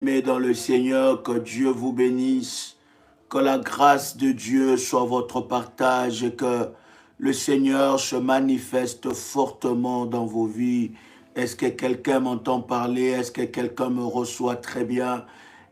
Mais dans le Seigneur, que Dieu vous bénisse, que la grâce de Dieu soit votre partage et que le Seigneur se manifeste fortement dans vos vies. Est-ce que quelqu'un m'entend parler? Est-ce que quelqu'un me reçoit très bien?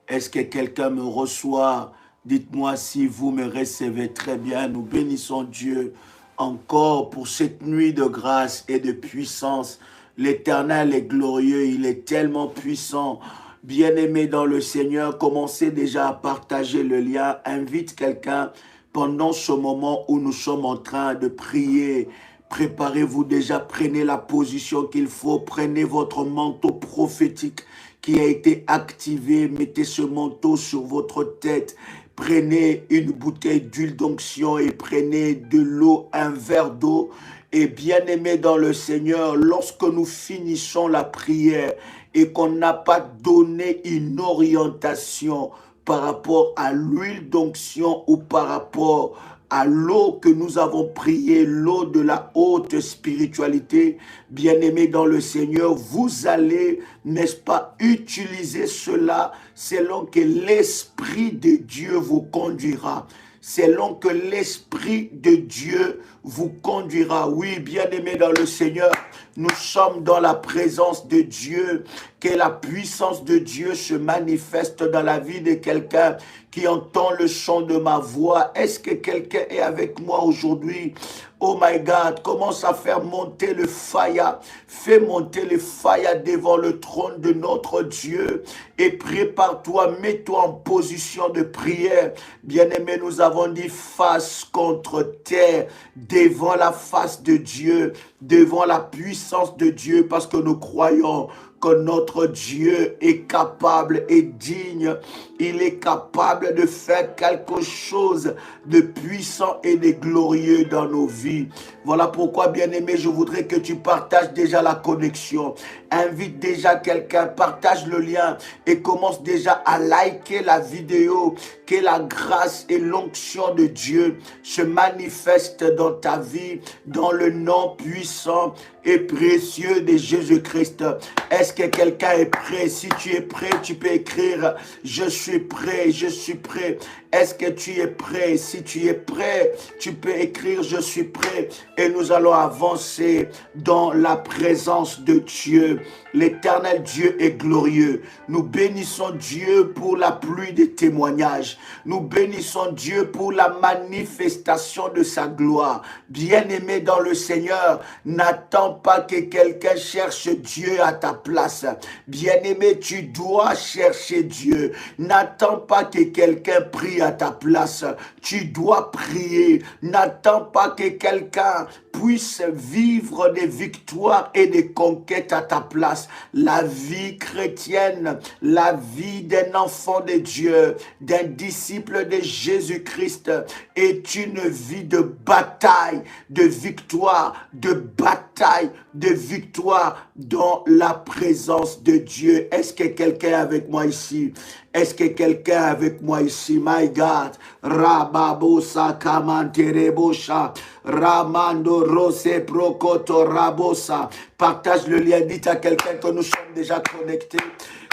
Est-ce que quelqu'un me reçoit? Dites-moi si vous me recevez très bien. Nous bénissons Dieu encore pour cette nuit de grâce et de puissance. L'Éternel est glorieux, il est tellement puissant. Bien-aimés dans le Seigneur, commencez déjà à partager le lien. Invite quelqu'un pendant ce moment où nous sommes en train de prier. Préparez-vous déjà, prenez la position qu'il faut, prenez votre manteau prophétique qui a été activé, mettez ce manteau sur votre tête. Prenez une bouteille d'huile d'onction et prenez de l'eau, un verre d'eau. Et bien-aimés dans le Seigneur, lorsque nous finissons la prière et qu'on n'a pas donné une orientation par rapport à l'huile d'onction ou par rapport à l'eau que nous avons priée, l'eau de la haute spiritualité, bien-aimés dans le Seigneur, vous allez, n'est-ce pas, utiliser cela selon que l'Esprit de Dieu vous conduira. Selon que l'Esprit de Dieu vous conduira. Oui, bien-aimés dans le Seigneur, nous sommes dans la présence de Dieu. Que la puissance de Dieu se manifeste dans la vie de quelqu'un qui entend le son de ma voix. Est-ce que quelqu'un est avec moi aujourd'hui? Oh my God, commence à faire monter le faya. Fais monter le faya devant le trône de notre Dieu. Et prépare-toi, mets-toi en position de prière. Bien-aimé, nous avons dit face contre terre, devant la face de Dieu, devant la puissance de Dieu, parce que nous croyons que notre Dieu est capable et digne. Il est capable de faire quelque chose de puissant et de glorieux dans nos vies. Voilà pourquoi, bien-aimé, je voudrais que tu partages déjà la connexion. Invite déjà quelqu'un, partage le lien et commence déjà à liker la vidéo. Que la grâce et l'onction de Dieu se manifestent dans ta vie, dans le nom puissant et précieux de Jésus-Christ. Est-ce que quelqu'un est prêt? Si tu es prêt, tu peux écrire « Je suis prêt, je suis prêt ». Est-ce que tu es prêt? Si tu es prêt, tu peux écrire « Je suis prêt » et nous allons avancer dans la présence de Dieu. L'Éternel Dieu est glorieux. Nous bénissons Dieu pour la pluie des témoignages. Nous bénissons Dieu pour la manifestation de sa gloire. Bien-aimé dans le Seigneur, n'attends pas que quelqu'un cherche Dieu à ta place. Bien-aimé, tu dois chercher Dieu. N'attends pas que quelqu'un prie à ta place. Tu dois prier. N'attends pas que quelqu'un puisse vivre des victoires et des conquêtes à ta place. La vie chrétienne, la vie d'un enfant de Dieu, d'un disciple de Jésus-Christ est une vie de bataille, de victoire, de bataille, de victoire dans la présence de Dieu. Est-ce que quelqu'un est avec moi ici? Est-ce que quelqu'un est avec moi ici? My God. Rababosa kamanterebosha. Ramando rose prokoto rabosa. Partage le lien. Dites à quelqu'un que nous sommes déjà connectés.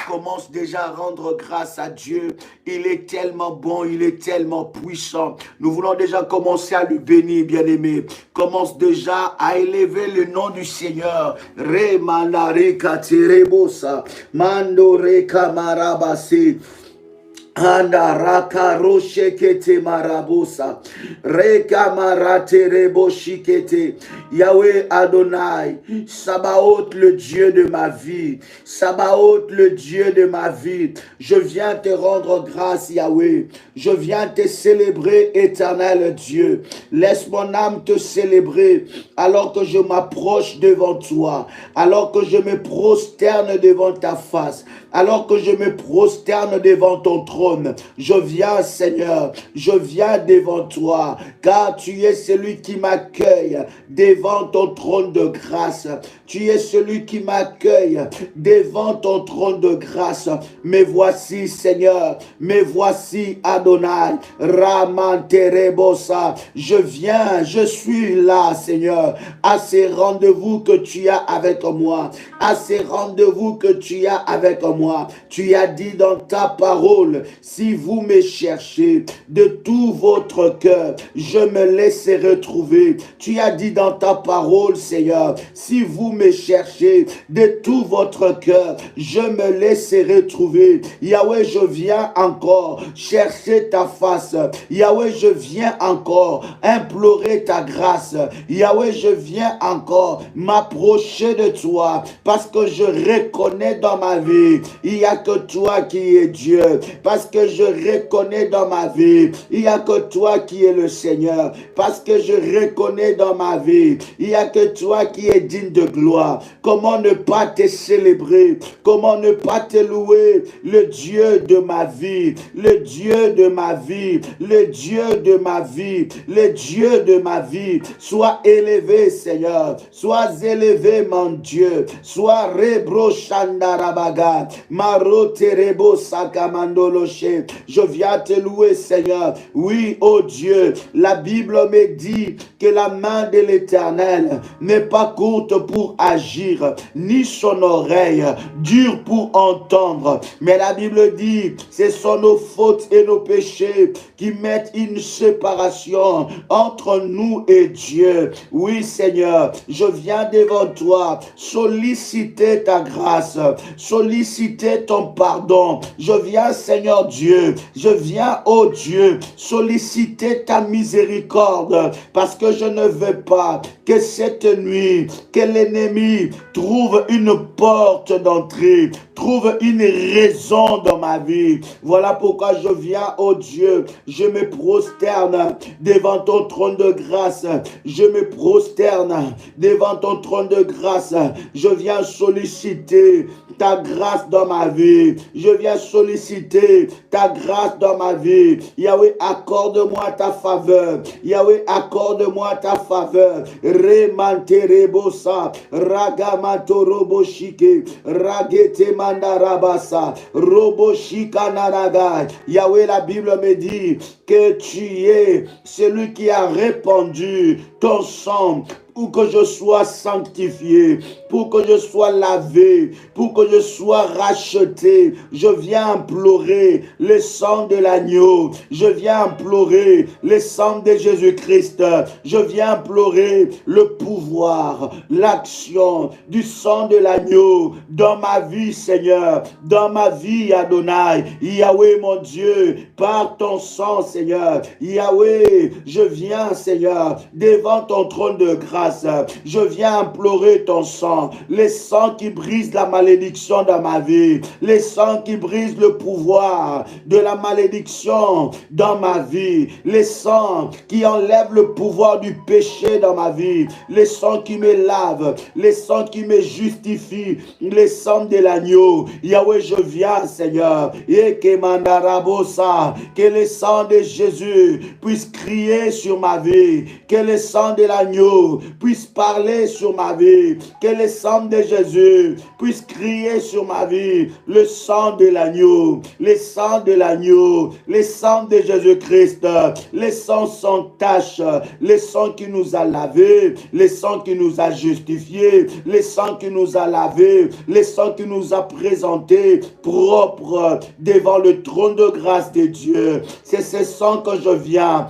Commence déjà à rendre grâce à Dieu. Il est tellement bon, il est tellement puissant. Nous voulons déjà commencer à lui bénir, bien-aimé. Commence déjà à élever le nom du Seigneur. Re manareka terebosa. Mando reka marabase. Anda raka roche kete marabosa reka marate rebo shikete. Yahweh Adonai, Sabaoth le Dieu de ma vie, Sabaoth le Dieu de ma vie, je viens te rendre grâce Yahweh, je viens te célébrer éternel Dieu. Laisse mon âme te célébrer alors que je m'approche devant toi, alors que je me prosterne devant ta face, alors que je me prosterne devant ton trône. Je viens, Seigneur, je viens devant toi, car tu es celui qui m'accueille devant ton trône de grâce. Tu es celui qui m'accueille devant ton trône de grâce. Me voici, Seigneur, me voici, Adonai, Ramanterebosa. Je viens, je suis là, Seigneur, à ces rendez-vous que tu as avec moi, à ces rendez-vous que tu as avec moi. moi. Tu as dit dans ta parole, si vous me cherchez de tout votre cœur, je me laisserai trouver. Tu as dit dans ta parole, Seigneur, si vous me cherchez de tout votre cœur, je me laisserai trouver. Yahweh, je viens encore chercher ta face. Yahweh, je viens encore implorer ta grâce. Yahweh, je viens encore m'approcher de toi parce que je reconnais dans ma vie, il n'y a que toi qui es Dieu. Parce que je reconnais dans ma vie, il n'y a que toi qui es le Seigneur. Parce que je reconnais dans ma vie, il n'y a que toi qui es digne de gloire. Comment ne pas te célébrer? Comment ne pas te louer? Le Dieu de ma vie, le Dieu de ma vie, le Dieu de ma vie, le Dieu de ma vie. Sois élevé, Seigneur. Sois élevé, mon Dieu. Sois rebro shandarabaga. Maro terebo sakamandoloche. Je viens te louer, Seigneur. Oui, oh Dieu, la Bible me dit que la main de l'Éternel n'est pas courte pour agir, ni son oreille dure pour entendre. Mais la Bible dit, ce sont nos fautes et nos péchés qui mettent une séparation entre nous et Dieu. Oui, Seigneur, je viens devant toi solliciter ta grâce, solliciter ton pardon. Je viens, Seigneur Dieu, je viens, oh Dieu, solliciter ta miséricorde parce que je ne veux pas que cette nuit, que l'ennemi trouve une porte d'entrée, trouve une raison dans ma vie. Voilà pourquoi je viens, oh Dieu, je me prosterne devant ton trône de grâce. Je me prosterne devant ton trône de grâce. Je viens solliciter ta grâce dans ma vie. Je viens solliciter ta grâce dans ma vie. Yahweh, accorde-moi ta faveur. Yahweh, accorde-moi ta faveur. Remanterebosa, ragamato roboshike, ragete mandarabasa, roboshika naraga. Yahweh, la Bible me dit que tu es celui qui a répandu ton sang pour que je sois sanctifié, pour que je sois lavé, pour que je sois racheté. Je viens implorer le sang de l'agneau. Je viens implorer le sang de Jésus-Christ. Je viens implorer le pouvoir, l'action du sang de l'agneau dans ma vie, Seigneur, dans ma vie, Adonai. Yahweh, mon Dieu, par ton sang, Seigneur. Yahweh, je viens, Seigneur, devant ton trône de grâce. Je viens implorer ton sang, le sang qui brise la malédiction dans ma vie, le sang qui brise le pouvoir de la malédiction dans ma vie, le sang qui enlève le pouvoir du péché dans ma vie, le sang qui me lave, le sang qui me justifie, le sang de l'agneau. Yahweh, je viens, Seigneur, et que mandarabosa, que le sang de Jésus puisse crier sur ma vie, que le sang de l'agneau puisse parler sur ma vie, que le sang de Jésus puisse crier sur ma vie, le sang de l'agneau, le sang de l'agneau, le sang de Jésus-Christ, le sang sans tache, le sang qui nous a lavés, le sang qui nous a justifiés, le sang qui nous a lavés, le sang qui nous a présentés propres devant le trône de grâce de Dieu. C'est ce sang que je viens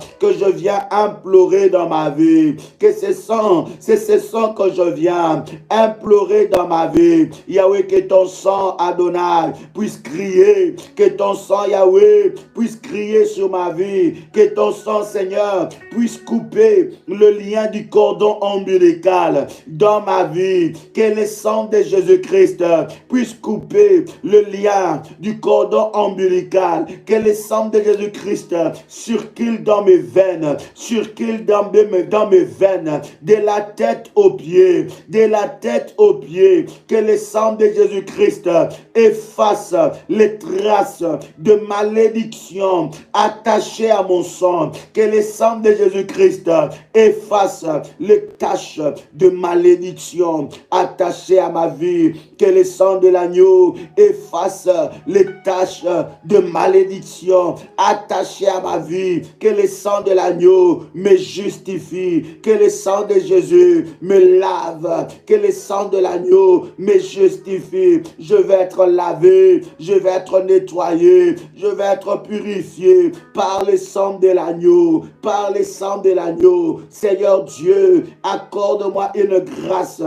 implorer dans ma vie, que c'est ce sang que je viens implorer dans ma vie. Yahweh, que ton sang, Adonai, puisse crier, que ton sang, Yahweh, puisse crier sur ma vie, que ton sang, Seigneur, puisse couper le lien du cordon ombilical dans ma vie, que le sang de Jésus-Christ puisse couper le lien du cordon ombilical, que le sang de Jésus-Christ circule dans mes veines, circule dans mes veines, de la tête aux pieds, de la tête aux pieds, que le sang de Jésus-Christ efface les traces de malédiction attachées à mon sang, que le sang de Jésus-Christ efface les taches de malédiction attachées à ma vie, que le sang de l'agneau efface les taches de malédiction attachées à ma vie, que le sang de l'agneau me justifie, vie, que le sang de Jésus me lave, que le sang de l'agneau me justifie. Je vais être lavé, je vais être nettoyé, je vais être purifié par le sang de l'agneau, par le sang de l'agneau. Seigneur Dieu, accorde-moi une grâce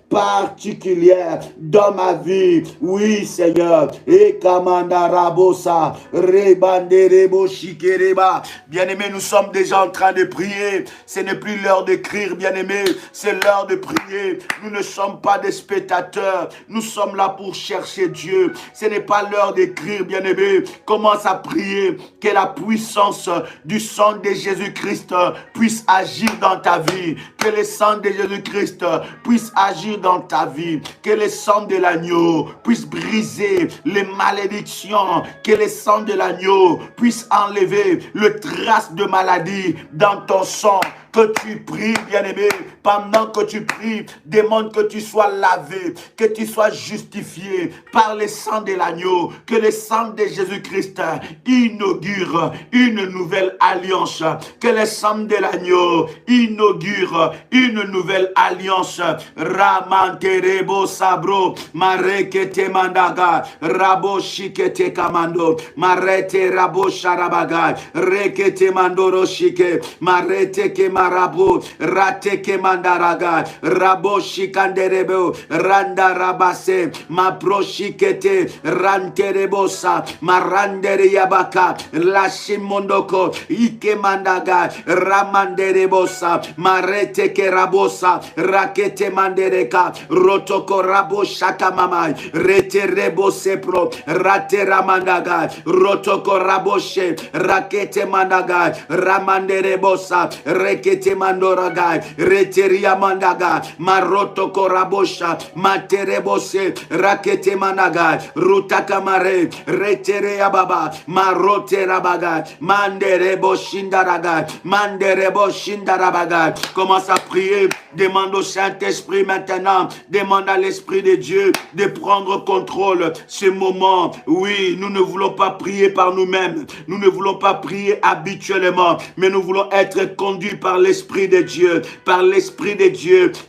particulière dans ma vie. Oui, Seigneur. Et kamanda rabosa, rebanderebo shikereba. Bien-aimés, nous sommes déjà en train de prier. Ce n'est plus l'heure d'écrire, bien-aimés. C'est l'heure de prier. Nous ne sommes pas des spectateurs. Nous sommes là pour chercher Dieu. Ce n'est pas l'heure d'écrire, bien-aimés. Commence à prier que la puissance du sang de Jésus-Christ puisse agir dans ta vie. Que le sang de Jésus-Christ puisse agir dans ta vie. Que le sang de l'agneau puisse briser les malédictions. Que le sang de l'agneau puisse enlever le trace de maladie dans ton sang. Que tu pries, bien-aimé, pendant que tu pries, demande que tu sois lavé, que tu sois justifié par le sang de l'agneau, que le sang de Jésus-Christ inaugure une nouvelle alliance, que le sang de l'agneau inaugure une nouvelle alliance. Ramanterebo sabro, marekete mandaga, rabo shikete kamando, marete rabo sharabaga, rekete mandoro shike, marete kema Rabo, rateke mandaraga, rabo shikanderebo, randa rabase, ma proshikete, ranterebosa, marandere yabaka, lashimondoko, ike mandaga, ramanderebosa, mareteke rabosa, rakete mandereka, rotoko rabo shakamamai, rete rebo sepro, rate ramandaga, rotoko raboshe, rakete mandaga, ramanderebosa, reke mandoraga, reteria mandaga, maroto korabosha, materebose, rakete managa, rutakamare, reterea baba, marote rabaga, manderebo shindaraga, manderebo shindarabaga. Commence à prier, demande au Saint-Esprit maintenant, demande à l'Esprit de Dieu de prendre contrôle ce moment. Oui, nous ne voulons pas prier par nous-mêmes, nous ne voulons pas prier habituellement, mais nous voulons être conduits par l'Esprit de Dieu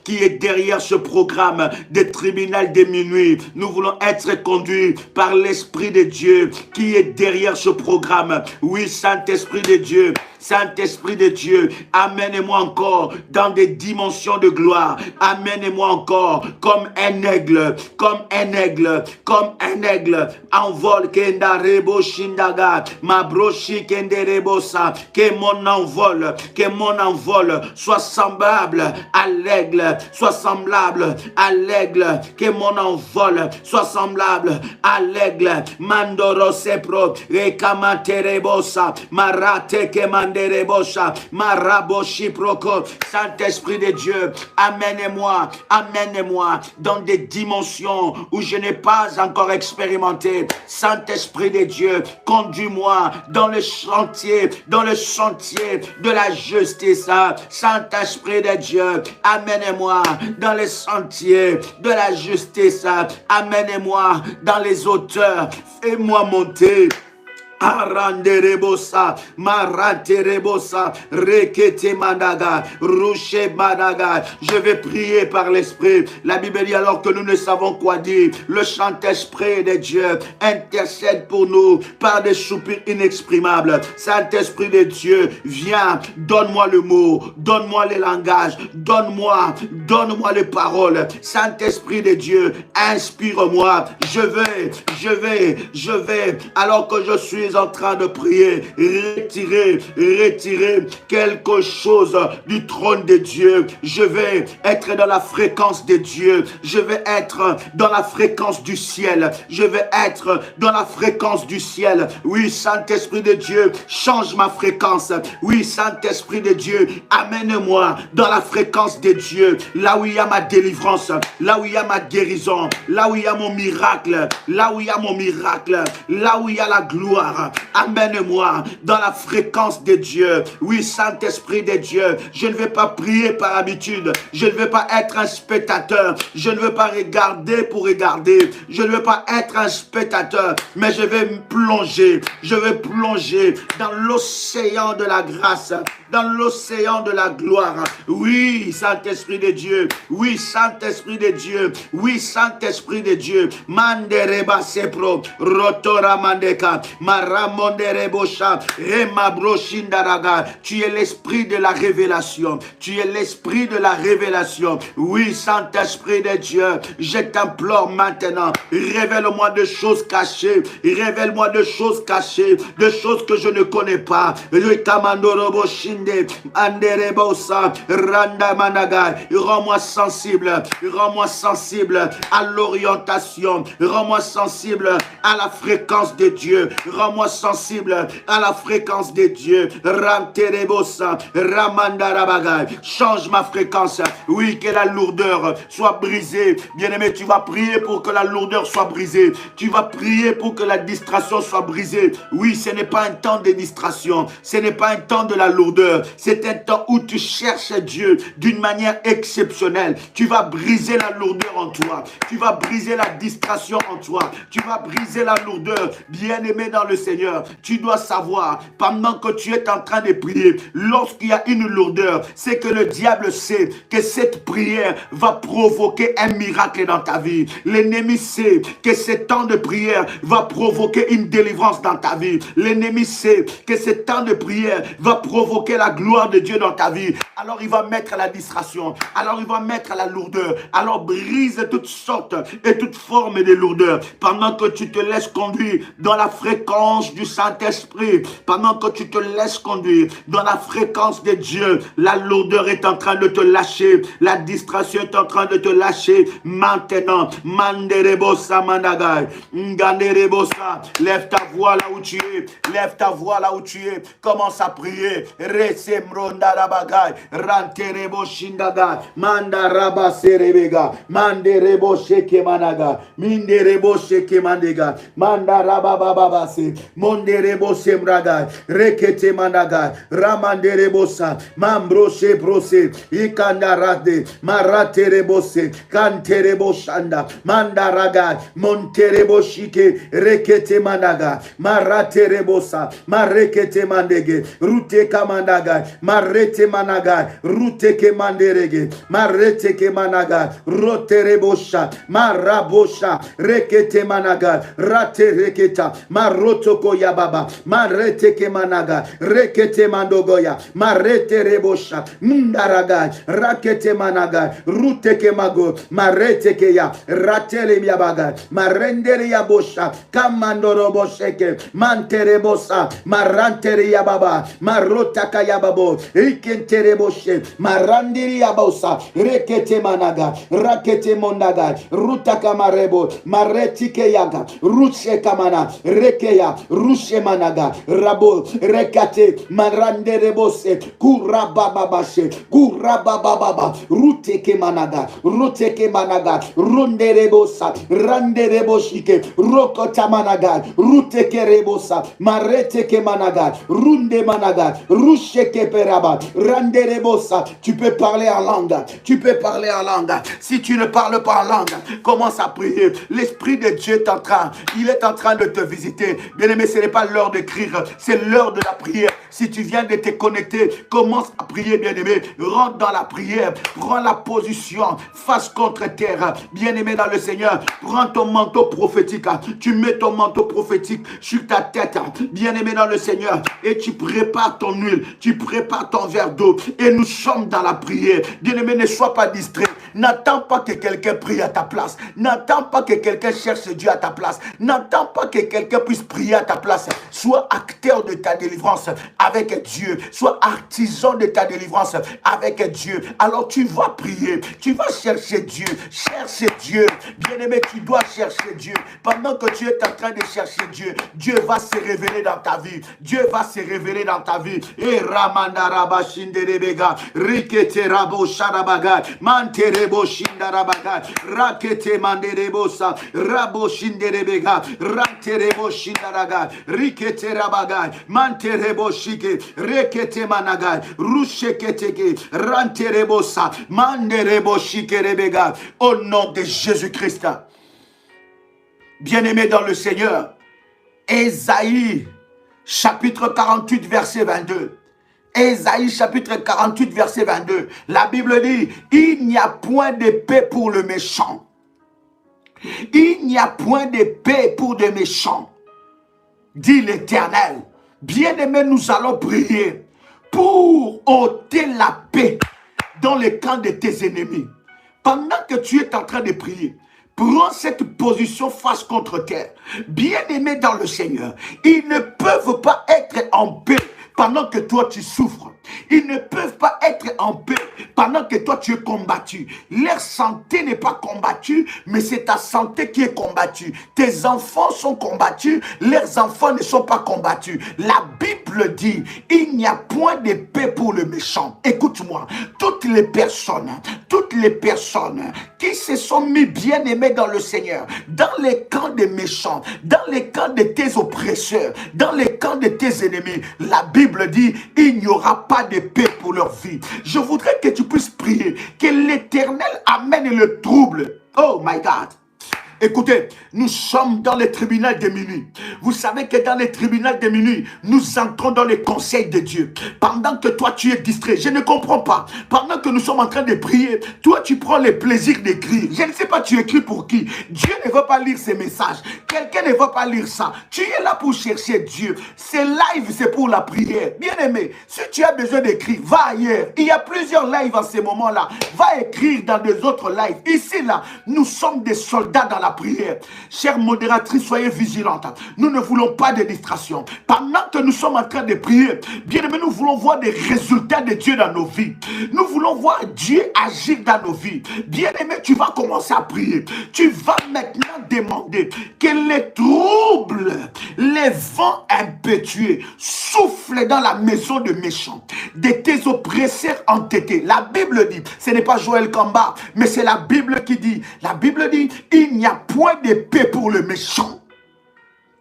qui est derrière ce programme des tribunaux de minuit. Nous voulons être conduits par l'Esprit de Dieu qui est derrière ce programme. Oui, Saint-Esprit de Dieu, Saint-Esprit de Dieu, amène-moi encore dans des dimensions de gloire. Amène-moi encore comme un aigle, comme un aigle, comme un aigle. Envol kenda rebo shindaga, ma brochi kende rebosa, que mon envol soit semblable à l'aigle, soit semblable à l'aigle, que mon envol soit semblable à l'aigle. Mandoro sepro, rekamate rebosa, marate kemande rebosa, maraboshi proko. Saint-Esprit de Dieu, amène-moi dans des dimensions où je n'ai pas encore expérimenté. Saint-Esprit de Dieu, conduis-moi dans le chantier de la justice. Saint-Esprit de Dieu, amène-moi dans les sentiers de la justice. Amène-moi dans les hauteurs. Fais-moi monter. Aranderebosa, maraterebosa, rekete mandaga, ruche mandaga. Je vais prier par l'Esprit. La Bible dit alors que nous ne savons quoi dire, le Saint-Esprit de Dieu intercède pour nous par des soupirs inexprimables. Saint-Esprit de Dieu, viens, donne-moi le mot, donne-moi le langage, donne-moi les paroles. Saint-Esprit de Dieu, inspire-moi. Je vais, alors que je suis en train de prier, retirer quelque chose du trône de Dieu. Je vais être dans la fréquence de Dieu. Je vais être dans la fréquence du ciel. Je vais être dans la fréquence du ciel. Oui, Saint-Esprit de Dieu, change ma fréquence. Oui, Saint-Esprit de Dieu, amène-moi dans la fréquence de Dieu. Là où il y a ma délivrance, là où il y a ma guérison, là où il y a mon miracle, là où il y a la gloire. gloire. Amène-moi dans la fréquence de Dieu. Oui, Saint-Esprit de Dieu, je ne vais pas prier par habitude. Je ne veux pas être un spectateur. Je ne veux pas regarder pour regarder. Je ne veux pas être un spectateur, mais je vais me plonger. Je vais plonger dans l'océan de la grâce, dans l'océan de la gloire. Oui, Saint-Esprit de Dieu. Oui, Saint-Esprit de Dieu. Oui, Saint-Esprit de Dieu. Mandereba sepro, rotora mandeka, maramonderebosha, emabrosindaraga. Tu es l'esprit de la révélation. Tu es l'esprit de la révélation. Oui, Saint-Esprit de Dieu, je t'implore maintenant. Révèle-moi de choses cachées. Révèle-moi de choses cachées, de choses que je ne connais pas. Rends-moi sensible. Rends-moi sensible à l'orientation. Rends-moi sensible à la fréquence de Dieu. Rends-moi sensible à la fréquence de Dieu. Change ma fréquence. Oui, que la lourdeur soit brisée. Bien-aimé, tu vas prier pour que la lourdeur soit brisée. Tu vas prier pour que la distraction soit brisée. Oui, ce n'est pas un temps de distraction. Ce n'est pas un temps de la lourdeur. C'est un temps où tu cherches Dieu d'une manière exceptionnelle. Tu vas briser la lourdeur en toi. Tu vas briser la distraction en toi. Tu vas briser la lourdeur. Bien-aimé dans le Seigneur, tu dois savoir, pendant que tu es en train de prier, lorsqu'il y a une lourdeur, c'est que le diable sait que cette prière va provoquer un miracle dans ta vie. L'ennemi sait que ce temps de prière va provoquer une délivrance dans ta vie. L'ennemi sait que ce temps de prière va provoquer la gloire de Dieu dans ta vie. Alors il va mettre la distraction. Alors il va mettre la lourdeur. Alors brise toutes sortes et toutes formes de lourdeur. Pendant que tu te laisses conduire dans la fréquence du Saint-Esprit, pendant que tu te laisses conduire dans la fréquence de Dieu, la lourdeur est en train de te lâcher. La distraction est en train de te lâcher. Maintenant, Manderebosa Mandagai, Nganderebosa, lève ta voix là où tu es. Lève ta voix là où tu es. Commence à prier. Resemrondarabagai, Ranterebo Shindaga, Mandaraba Serebega, Manderebo Sheke Managa, Minderebo Sheke Mandega, Mandaraba Babase, Monderebo Semraga, Rekete Managa, Ramanderebosa, Mambroshe Brose, Ikandarade, Maraterebose, Kanterebo Shanda, Mandaraga, Monterebo Shike, Rekete Managa, Maraterebosa, Marekete Mandege, Rute Kamandaga, Marete Managa, Rute Kemanderege, Marete Kemanaga, Roterebosha, Marabosha, Rekete Managa, Rate Reketa, Marotoko Yababa, Marete Kemanaga, Rekete Mandogoya, Marete Rebosha, Mundaraga, Rakete Managa, Rute Kemago, Marete Keya, Ratele Yabaga, Marendere Yabosha, Kamandorobo Sheke, Manterebosa, Marantere Yababa, Marotaka Yababo, Ikentereboshe, Marandiri Yabosa, Rekete Managa, Rakete Mondaga, Rutaka Marebo, Maretike Yaga, Ruche Kamana, Rekeya, Ruche Managa, Rabo, Rekate, Maranderebose, Kurabababashe, Kurabababa, Ruteke Managa, Ruteke Managa, Runderebosa, Randereboshike, Rokota Managa, Ruteke Rebosa, Mareteke Managa, Runde Managa, Rusheke Peraba, Randerebosa. Tu peux parler en langue. Tu peux parler en langue. Si tu ne parles pas en langue, commence à prier. L'Esprit de Dieu est en train. Il est en train de te visiter. Bien-aimé, ce n'est pas l'heure d'écrire. C'est l'heure de la prière. Si tu viens de te connecter, commence à prier, bien-aimé. Rentre dans la prière. Prends la position face contre terre. Bien-aimé dans le Seigneur, prends ton manteau prophétique. Tu mets ton manteau prophétique sur ta tête. Bien-aimé dans le Seigneur. Et tu prépares ton huile. Tu prépares ton verre d'eau. Et nous sommes dans la prière. Bien-aimé, ne sois pas distrait. N'attends pas que quelqu'un prie à ta place. N'attends pas que quelqu'un cherche Dieu à ta place. N'attends pas que quelqu'un puisse prier à ta place. Sois acteur de ta délivrance avec Dieu. Sois artisan de ta délivrance avec Dieu. Alors tu vas prier. Tu vas chercher Dieu. Cherche Dieu. Bien-aimé, tu dois chercher Dieu. Pendant que tu es en train de chercher Dieu, Dieu va se révéler dans ta vie. Dieu va se révéler dans ta vie. Et Ramandaraba Shinderebega, Rikete Rabo Sharabaga, Mantere Manderebo Shindarabaga, Rakete Manderebosa, Rabo Shinderebega, Ranterebo Shindaraga, Rikete Rabaga, Manterebo Shike, Rekete Managa, Rusheketeke, Ranterebosa, Manderebo Shike Rebega, au nom de Jésus-Christ. Bien-aimés dans le Seigneur, Ésaïe, chapitre 48, verset 22. Ésaïe chapitre 48, verset 22. La Bible dit, il n'y a point de paix pour le méchant. Il n'y a point de paix pour les méchants, dit l'Éternel. Bien-aimés, nous allons prier pour ôter la paix dans le camp de tes ennemis. Pendant que tu es en train de prier, prends cette position face contre terre. Bien-aimés dans le Seigneur, ils ne peuvent pas être en paix pendant que toi tu souffres. Ils ne peuvent pas être en paix pendant que toi tu es combattu. Leur santé n'est pas combattue, mais c'est ta santé qui est combattue. Tes enfants sont combattus, leurs enfants ne sont pas combattus. La Bible dit, il n'y a point de paix pour le méchant. Écoute-moi, toutes les personnes qui se sont mis bien-aimés dans le Seigneur, dans les camps des méchants, dans les camps de tes oppresseurs, dans les camps de tes ennemis, la Bible dit, il n'y aura pas de paix pour leur vie. Je voudrais que tu puisses prier, que l'Éternel amène le trouble. Oh my God. Écoutez, nous sommes dans le tribunal de minuit. Vous savez que dans le tribunal de minuit, nous entrons dans le conseil de Dieu. Pendant que toi, tu es distrait, je ne comprends pas. Pendant que nous sommes en train de prier, toi, tu prends le plaisir d'écrire. Je ne sais pas, tu écris pour qui. Dieu ne veut pas lire ces messages. Quelqu'un ne veut pas lire ça. Tu es là pour chercher Dieu. C'est live, c'est pour la prière. Bien-aimé, si tu as besoin d'écrire, va ailleurs. Il y a plusieurs lives en ce moment-là. Va écrire dans des autres lives. Ici, là, nous sommes des soldats dans la prière. Chère modératrice, soyez vigilantes. Nous ne voulons pas de distraction. Pendant que nous sommes en train de prier, bien aimé, nous voulons voir des résultats de Dieu dans nos vies. Nous voulons voir Dieu agir dans nos vies. Bien aimé, tu vas commencer à prier. Tu vas maintenant demander que les troubles, les vents impétueux soufflent dans la maison de méchants, de tes oppresseurs entêtés. La Bible dit, ce n'est pas Joël Kamba, mais c'est la Bible qui dit, il n'y a point de paix pour le méchant.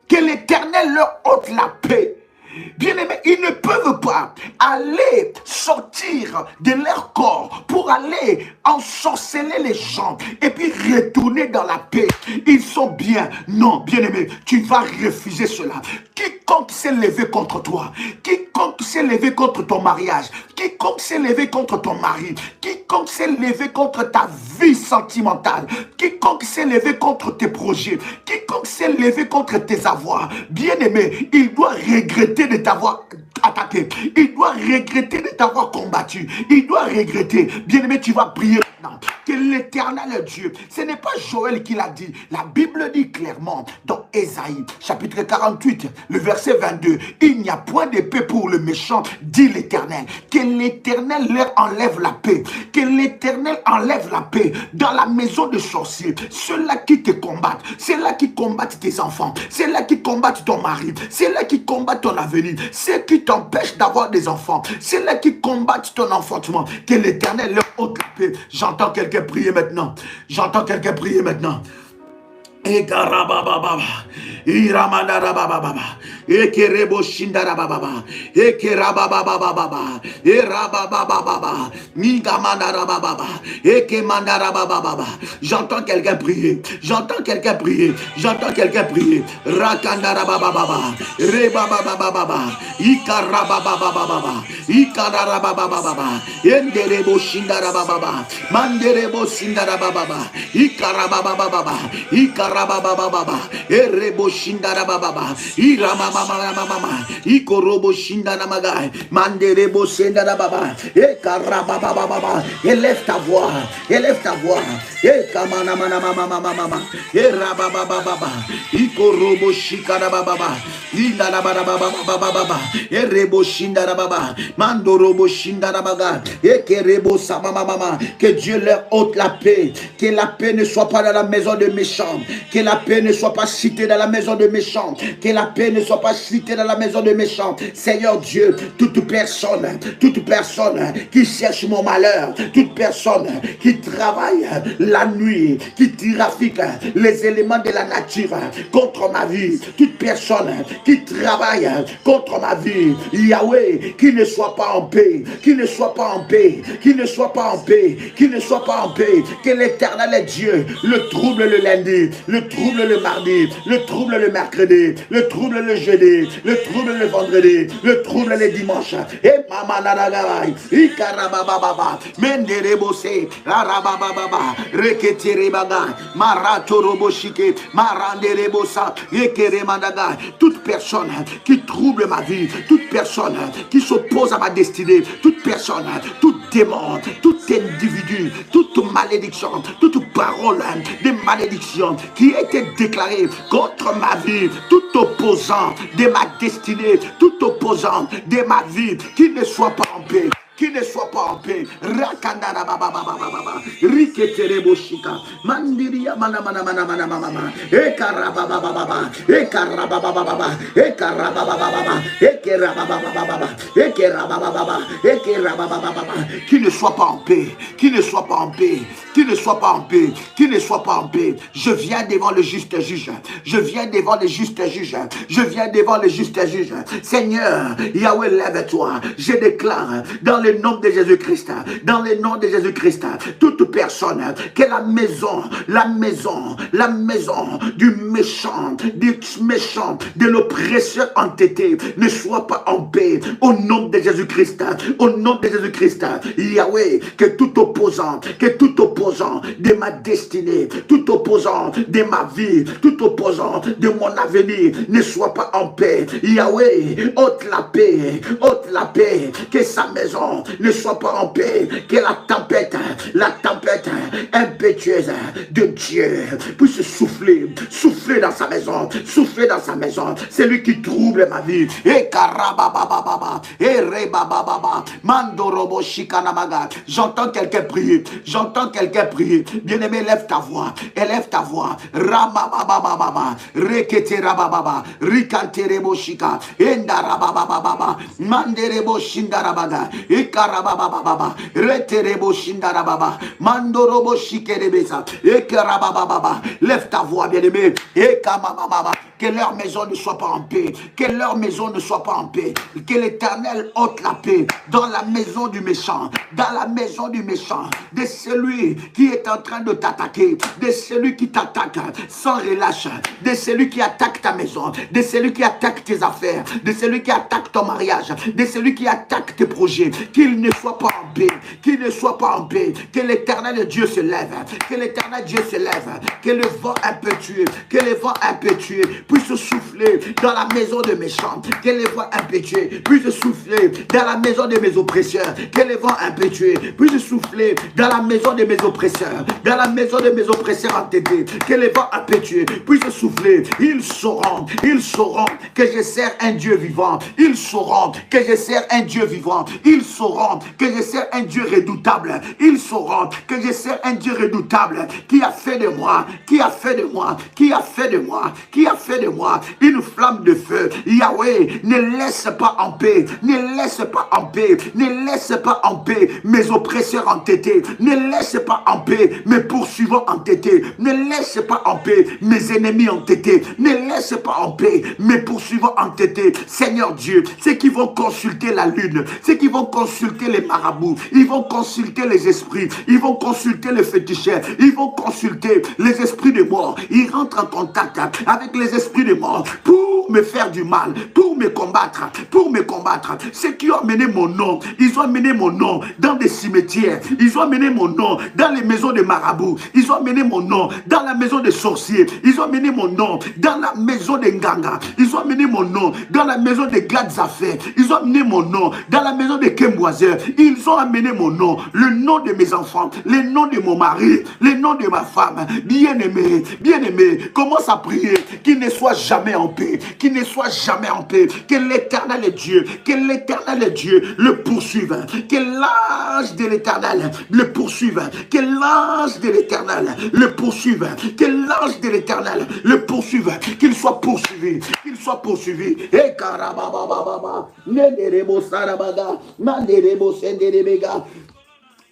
Que l'Éternel leur ôte la paix. Bien-aimés, ils ne peuvent pas aller sortir de leur corps pour aller ensorceler les gens et puis retourner dans la paix. Ils sont bien. Non, bien-aimé, tu vas refuser cela. Quiconque s'est levé contre toi, quiconque s'est levé contre ton mariage, quiconque s'est levé contre ton mari, quiconque s'est levé contre ta vie sentimentale, quiconque s'est levé contre tes projets, quiconque s'est levé contre tes avoirs, bien-aimé, il doit regretter de t'avoir attaqué. Il doit regretter de t'avoir combattu. Il doit regretter. Bien-aimé, tu vas prier maintenant. Que l'Éternel Dieu, ce n'est pas Joël qui l'a dit. La Bible dit clairement dans Ésaïe, chapitre 48, le verset 22, il n'y a point de paix pour le méchant, dit l'Éternel. Que l'Éternel leur enlève la paix. Que l'Éternel enlève la paix dans la maison de sorciers. Ceux-là qui te combattent, ceux-là qui combattent tes enfants, ceux-là qui combattent ton mari, ceux-là qui combattent ton avenir, ceux qui t'empêchent d'avoir des enfants, ceux-là qui combattent ton enfantement. Que l'Éternel leur ôte la paix. J'entends quelqu'un prier maintenant. J'entends quelqu'un prier maintenant. Ekarabababa, Iramandarabababa, Ekerebo Shindarabababa, Ekerababababa, Erababababa, Nigamandarabababa, Ekemandarabababa. J'entends quelqu'un prier. J'entends quelqu'un prier. J'entends quelqu'un prier. Rakandarabababa, Rebabababa, Ikarababababa, Ikarababababa, Enderebo Shindarabababa, Manderebo Sindarabababa, Ikarababababa, Ikarababababa, Erebo Shindarabababa, Iramamamamamama, Ikorobo Shindaramaga, Manderebo Sendarababa, Ekarababababa. Élève ta voix, élève ta voix. Ekamanamamamamamama, Erababababa, Ikorobo Shikarabababa, Indarababababa, Erebo Shindarababa, Mandorobo Shindarabaga, Ekerebo Samamamama. Que Dieu leur ôte la paix, que la paix ne soit pas dans la maison de méchants, Que la paix ne soit pas citée dans la maison de méchants. Que la paix ne soit pas citée dans la maison de méchants. Seigneur Dieu, toute personne qui cherche mon malheur, toute personne qui travaille la nuit, qui trafique les éléments de la nature contre ma vie, toute personne qui travaille contre ma vie, Yahweh, qui ne soit pas en paix, qui ne soit pas en paix, qui ne soit pas en paix, qui ne soit pas en paix, que l'Éternel est Dieu, le trouble le lundi, le trouble le mardi, le trouble le mercredi, le trouble le jeudi, le trouble le vendredi, le trouble le dimanche. Et mama nanagarai, ikarabababa, menderebose, arabababa, reketerebaga, maratoroboshike, maranderebosa, ekeremandaga. Toute personne qui trouble ma vie, toute personne qui s'oppose à ma destinée, toute personne, tout démon, tout individu, toute malédiction, toute parole de malédiction qui a été déclarée contre ma vie, tout opposant de ma destinée, tout opposant de ma vie, qui ne soit pas en paix. Qui ne soit pas en paix. Rakandara baba baba baba. Riketerebo shika. Mandiria mana mana mana mana mana. Ekaraba baba baba. Ekaraba baba baba. Ekaraba baba baba. Ekaraba baba baba. Ekaraba baba baba. Ekaraba baba baba. Qui ne soit pas en paix. Qui ne soit pas en paix. Qui ne soit pas en paix. Qui ne soit pas en paix. Je viens devant le juste juge. Je viens devant le juste juge. Je viens devant le juste juge. Seigneur, Yahweh, lève-toi. Je déclare dans le nom de Jésus-Christ, dans le nom de Jésus-Christ, toute personne que la maison du méchant, de l'oppresseur entêté ne soit pas en paix. Au nom de Jésus-Christ, au nom de Jésus-Christ, Yahweh, que tout opposant de ma destinée, tout opposant de ma vie, tout opposant de mon avenir ne soit pas en paix. Yahweh, ôte la paix, que sa maison ne soit pas en paix, que la tempête impétueuse de Dieu puisse souffler dans sa maison, c'est lui qui trouble ma vie. Et karabababa, et rebababa, mandorobo shikanamaga. J'entends quelqu'un prier, bien-aimé, lève ta voix, ramabababa, reketerababa, rikanterebo shika, endarabababa, manderebo shindarabaga, ekarabababa, reterebo shindarababa, mandorobo shikerebesa, ekarabababa. Lève ta voix, bien-aimé, ekamababa. Que leur maison ne soit pas en paix, que leur maison ne soit pas en paix, que l'Éternel ôte la paix dans la maison du méchant, de celui qui est en train de t'attaquer, de celui qui t'attaque sans relâche, de celui qui attaque ta maison, de celui qui attaque tes affaires, de celui qui attaque ton mariage, de celui qui attaque tes projets, qu'il ne soit pas en paix, que l'Éternel Dieu se lève, que le vent impétueux, puisse souffler dans la maison de méchants, que les vents impétueux puissent souffler dans la maison de mes oppresseurs, que les vents impétueux puissent souffler dans la maison de mes oppresseurs, entêtés, que les vents impétueux puissent souffler. Ils sauront que je sers un Dieu vivant, ils sauront que je sers un Dieu vivant, ils sauront que je sers un Dieu redoutable, ils sauront que je sers un Dieu redoutable qui a fait de moi une flamme de feu. Yahweh, ne laisse pas en paix mes oppresseurs entêtés, ne laisse pas en paix mes poursuivants entêtés, ne laisse pas en paix mes ennemis entêtés, ne laisse pas en paix mes poursuivants entêtés. Seigneur Dieu, ceux qui vont consulter la lune, ceux qui vont consulter les marabouts, ils vont consulter les esprits, ils vont consulter les féticheurs, ils vont consulter les esprits de mort, ils rentrent en contact avec les esprits de mort pour me faire du mal, pour me combattre. Ceux qui ont amené mon nom, ils ont amené mon nom dans des cimetières, ils ont amené mon nom dans les maisons de marabouts, ils ont amené mon nom dans la maison des sorciers, ils ont amené mon nom dans la maison des nganga, ils ont amené mon nom dans la maison des gades affaires, ils ont amené mon nom dans la maison des Kembo. loisir. Ils ont amené mon nom, le nom de mes enfants, le nom de mon mari, le nom de ma femme. Bien-aimé, bien-aimé, commence à prier qu'il ne soit jamais en paix, qu'il ne soit jamais en paix, que l'Éternel est Dieu, le poursuive, que l'ange de l'Éternel le poursuive, que l'ange de l'Éternel le poursuive, que l'ange de l'Éternel le poursuive, qu'il soit poursuivi, Et karabababa, nenderebo sarabaga, manderebo senderebega.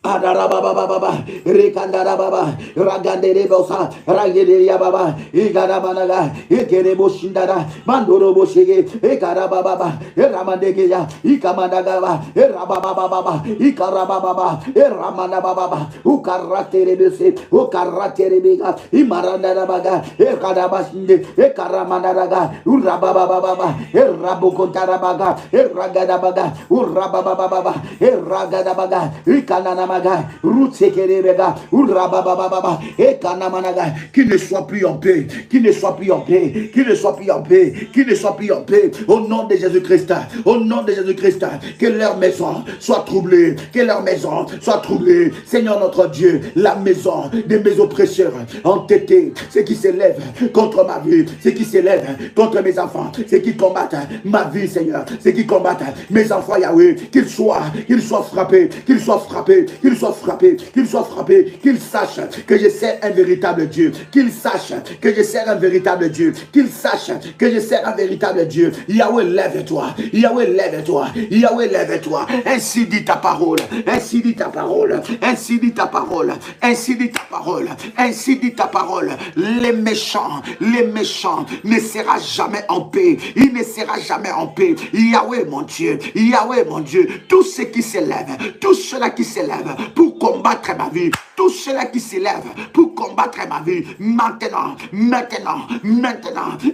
Adarababa, Rekandarababa, Raganderebosa, Rageria Baba, Igaramanaga, Ekerebo Shindara, Mandorobo Shege, Ekarababa, Eramandegia, Ikamanagaba, Erabababa, Ikarababa, Eramanababa, Ukaraterebese, Ukaraterebega, Imarandarabaga, Ekadabashinde, Ekaramanaraga, Urabababa, Erabokontarabaga, Eragadabaga, Urabababa, Eragadabaga, Ikanana. Qu'il ne soit plus en paix, qu'il ne soit plus en paix, qu'il ne soit plus en paix, qu'il ne soit plus en paix. Au nom de Jésus-Christ, au nom de Jésus-Christ, que leur maison soit troublée, que leur maison soit troublée. Seigneur notre Dieu, la maison de mes oppresseurs entêtés, ceux qui s'élèvent contre ma vie, ceux qui s'élèvent contre mes enfants, ceux qui combattent ma vie, Seigneur, ceux qui combattent mes enfants, Yahweh, qu'ils soient frappés, qu'ils soient frappés, qu'il soit frappé, qu'il sache que je sers un véritable Dieu, qu'il sache que je sers un véritable Dieu, qu'il sache que je sers un véritable Dieu. Yahweh, lève-toi, Yahweh, lève-toi, Yahweh, lève-toi. Ainsi dit ta parole, ainsi dit ta parole, ainsi dit ta parole, ainsi dit ta parole, ainsi dit ta parole. Les méchants ne seront jamais en paix, il ne sera jamais en paix. Yahweh, mon Dieu, tous ceux qui s'élèvent, tous ceux-là qui s'élèvent pour combattre ma vie, tous ceux-là qui s'élèvent pour combattre ma vie, maintenant,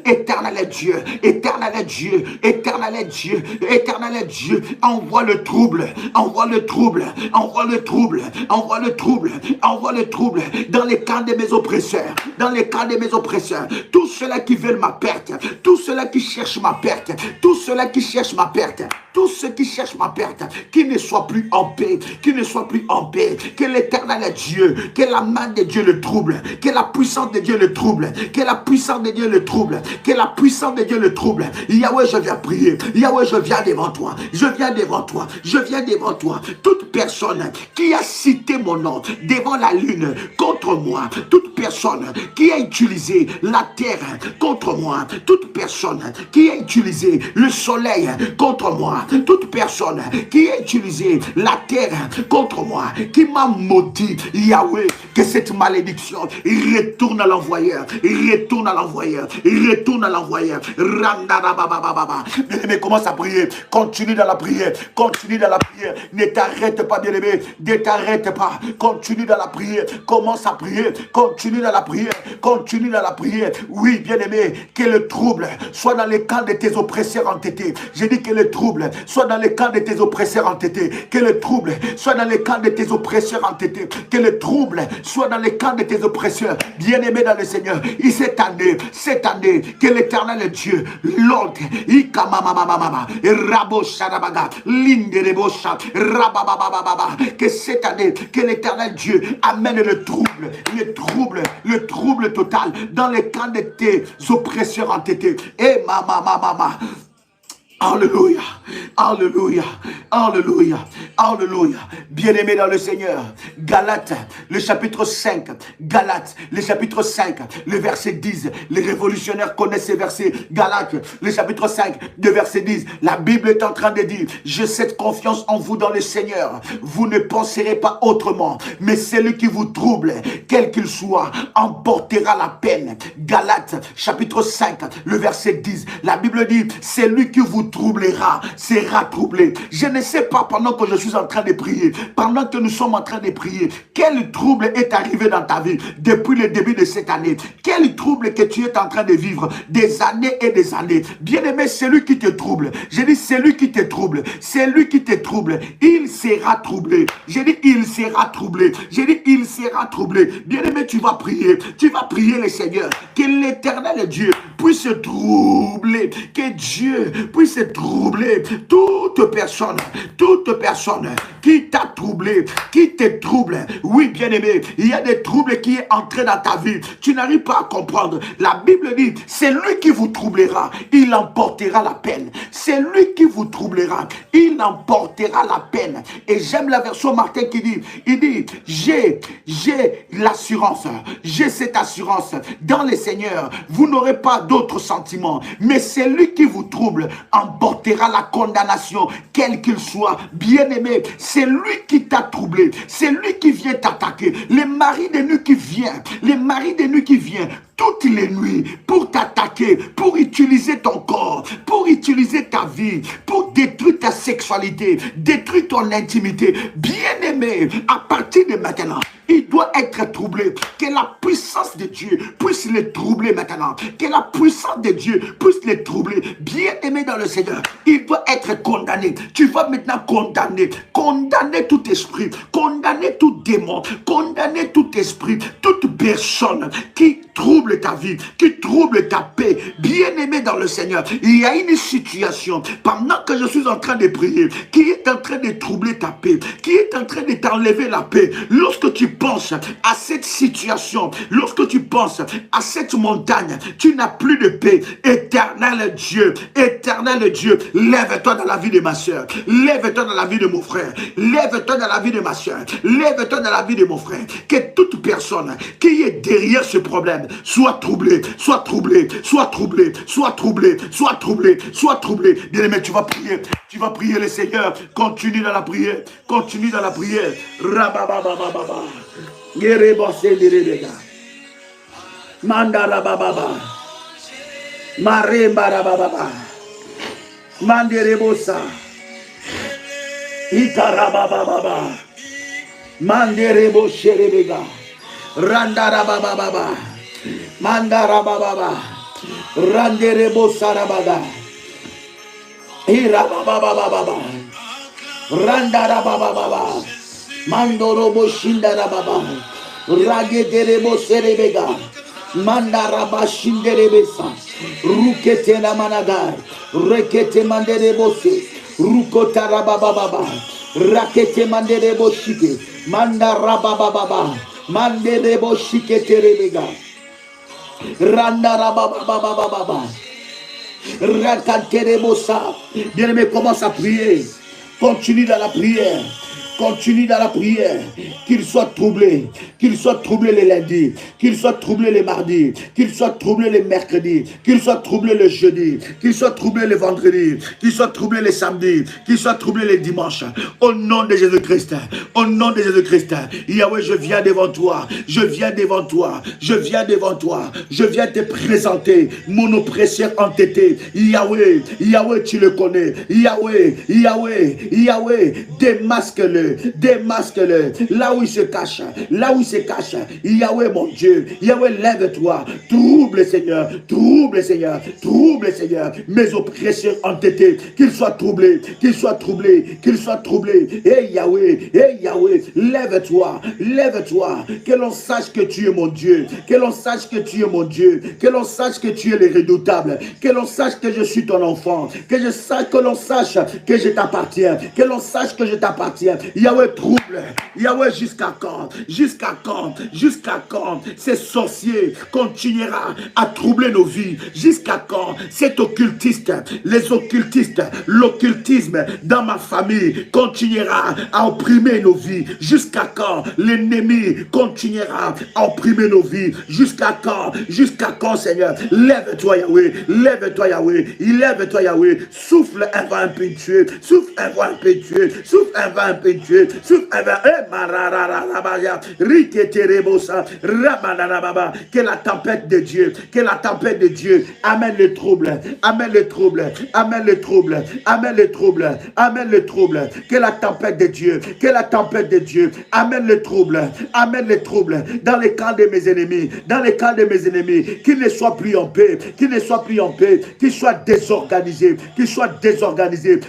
éternel est Dieu, éternel est Dieu, éternel est Dieu, éternel est Dieu, envoie le trouble, envoie le trouble, envoie le trouble, envoie le trouble, envoie le trouble dans les camps de mes oppresseurs, dans les camps de mes oppresseurs, tous ceux-là qui veulent ma perte, tous ceux-là qui cherchent ma perte, tous ceux-là qui cherchent ma perte, tous ceux qui cherchent ma perte, qu'ils ne soient plus en paix, qu'ils ne soient plus en paix, que l'éternel est Dieu, que la main de Dieu le trouble, que la puissance de Dieu le trouble, que la puissance de Dieu le trouble, que la puissance de Dieu le trouble. Yahweh, je viens prier, Yahweh, je viens devant toi, je viens devant toi, je viens devant toi. Toute personne qui a cité mon nom devant la lune contre moi, toute personne qui a utilisé la terre contre moi, toute personne qui a utilisé le soleil contre moi, toute personne qui a utilisé la terre contre moi, qui m'a maudit, Yahweh, que cette malédiction retourne à l'envoyeur, retourne à l'envoyeur, retourne à l'envoyeur. Bien-aimé, commence à prier, continue dans la prière, continue dans la prière, ne t'arrête pas, bien-aimé, ne t'arrête pas, continue dans la prière, commence à prier, continue dans la prière, continue dans la prière. Oui, bien-aimé, que le trouble soit dans les camps de tes oppresseurs entêtés. J'ai dit que le trouble soit dans les camps de tes oppresseurs entêtés, que le trouble soit dans les camps de tes oppresseurs entêtés, que le trouble soit dans les camps de tes oppresseurs. Bien-aimé dans le Seigneur, et cette année, que l'Éternel Dieu, l'ordre, que cette année, que l'Éternel Dieu amène le trouble total dans les camps de tes oppresseurs entêtés. Et mama. Alléluia, alléluia, alléluia, alléluia. Bien-aimé dans le Seigneur, Galates, le chapitre 5, Galates, le chapitre 5, le verset 10. Les révolutionnaires connaissent ces versets. Galates, le chapitre 5, le verset 10. La Bible est en train de dire, j'ai cette confiance en vous dans le Seigneur. Vous ne penserez pas autrement, mais celui qui vous trouble, quel qu'il soit, emportera la peine. Galates, chapitre 5, le verset 10. La Bible dit, celui qui vous troublera, sera troublé. Je ne sais pas, pendant que je suis en train de prier, pendant que nous sommes en train de prier, quel trouble est arrivé dans ta vie depuis le début de cette année? Quel trouble que tu es en train de vivre des années et des années? Bien-aimé, celui qui te trouble, j'ai dit celui qui te trouble, celui qui te trouble, il sera troublé. J'ai dit il sera troublé. J'ai dit il sera troublé. Bien-aimé, tu vas prier le Seigneur, que l'Éternel Dieu puisse troubler, que Dieu puisse troubler toute personne qui t'a troublé, qui te trouble. Oui, bien-aimé, il y a des troubles qui est entré dans ta vie. Tu n'arrives pas à comprendre. La Bible dit, c'est lui qui vous troublera, il emportera la peine. C'est lui qui vous troublera, il emportera la peine. Et j'aime la version Martin qui dit, il dit, j'ai l'assurance, j'ai cette assurance dans le Seigneur. Vous n'aurez pas d'autres sentiments, mais c'est lui qui vous trouble emportera la condamnation, quel qu'il soit. Bien-aimé, c'est lui qui t'a troublé, c'est lui qui vient t'attaquer. Les maris de nuit qui viennent, toutes les nuits pour t'attaquer, pour utiliser ton corps, pour utiliser ta vie, pour détruire ta sexualité, détruire ton intimité. Bien-aimé, à partir de maintenant, il doit être troublé. Que la puissance de Dieu puisse les troubler maintenant. Que la puissance de Dieu puisse les troubler. Bien-aimé dans le Seigneur, il doit être condamné. Tu vas maintenant condamner tout esprit, condamner tout démon, condamner tout esprit, toute personne qui trouble ta vie, qui trouble ta paix. Bien-aimé dans le Seigneur, il y a une situation pendant que je suis en train de prier qui est en train de troubler ta paix, qui est en train de t'enlever la paix. Lorsque tu penses à cette situation, lorsque tu penses à cette montagne, tu n'as plus de paix. Éternel Dieu, lève-toi dans la vie de ma soeur, lève-toi dans la vie de mon frère, lève-toi dans la vie de ma soeur, lève-toi dans la vie de mon frère. Que toute personne qui est derrière ce problème soit troublée, soit troublée, soit troublée, soit troublée, soit troublée, soit troublée. Bien-aimé, tu vas prier le Seigneur. Continue dans la prière, continue dans la prière. Rabababababa. Mandara bababa, marembara bababa, manderebosa, ikarabababa, manderebo sherebega, randara bababa, mandara bababa, randerebo sarabada, irabababa, randara bababa, mandorobo shindara baba. Ragederebo serebega, mandaraba shinderebesa, rukete la managar, rekete manderebose, rukotaraba baba, rakete manderebo shike, mandaraba baba, manderebo shike terebega, randaraba baba, rakaterebosa. Bien-aimé, commence à prier, continue dans la prière. Continue dans la prière, qu'il soit troublé les lundis, qu'il soit troublé les mardis, qu'il soit troublé les mercredis, qu'il soit troublé le jeudi, qu'il soit troublé les vendredis, qu'il soit troublé les samedis, qu'il soit troublé les dimanches. Au nom de Jésus-Christ, au nom de Jésus-Christ, Yahweh, je viens devant toi, je viens devant toi, je viens devant toi, je viens te présenter mon oppresseur entêté. Yahweh, Yahweh, tu le connais. Yahweh, Yahweh, Yahweh, démasque-le. Démasque-le, là où il se cache, là où il se cache. Yahweh mon Dieu, Yahweh lève-toi, trouble Seigneur, trouble Seigneur, trouble Seigneur, mes oppresseurs entêtés, qu'ils soient troublés, qu'ils soient troublés, qu'ils soient troublés. Et Yahweh, lève-toi, lève-toi, que l'on sache que tu es mon Dieu, que l'on sache que tu es mon Dieu, que l'on sache que tu es le redoutable, que l'on sache que je suis ton enfant, que l'on sache que je t'appartiens, que l'on sache que je t'appartiens. Yahweh trouble, Yahweh jusqu'à quand, jusqu'à quand, jusqu'à quand ces sorciers continuera à troubler nos vies, jusqu'à quand cet occultiste, les occultistes, l'occultisme dans ma famille continuera à opprimer nos vies, jusqu'à quand l'ennemi continuera à opprimer nos vies, jusqu'à quand Seigneur, lève-toi Yahweh, lève-toi Yahweh, lève-toi Yahweh, souffle un vent impétueux, souffle un vent impétueux, souffle un vent impétueux, souffle un vent, que la tempête de Dieu, que la tempête de Dieu amène le trouble, amène le trouble, amène le trouble, amène le trouble, amène le trouble, que la tempête de Dieu, que la tempête de Dieu amène le trouble dans les camps de mes ennemis, dans les camps de mes ennemis, qu'ils ne soient plus en paix, qu'ils ne soient plus en paix, qu'ils soient désorganisés,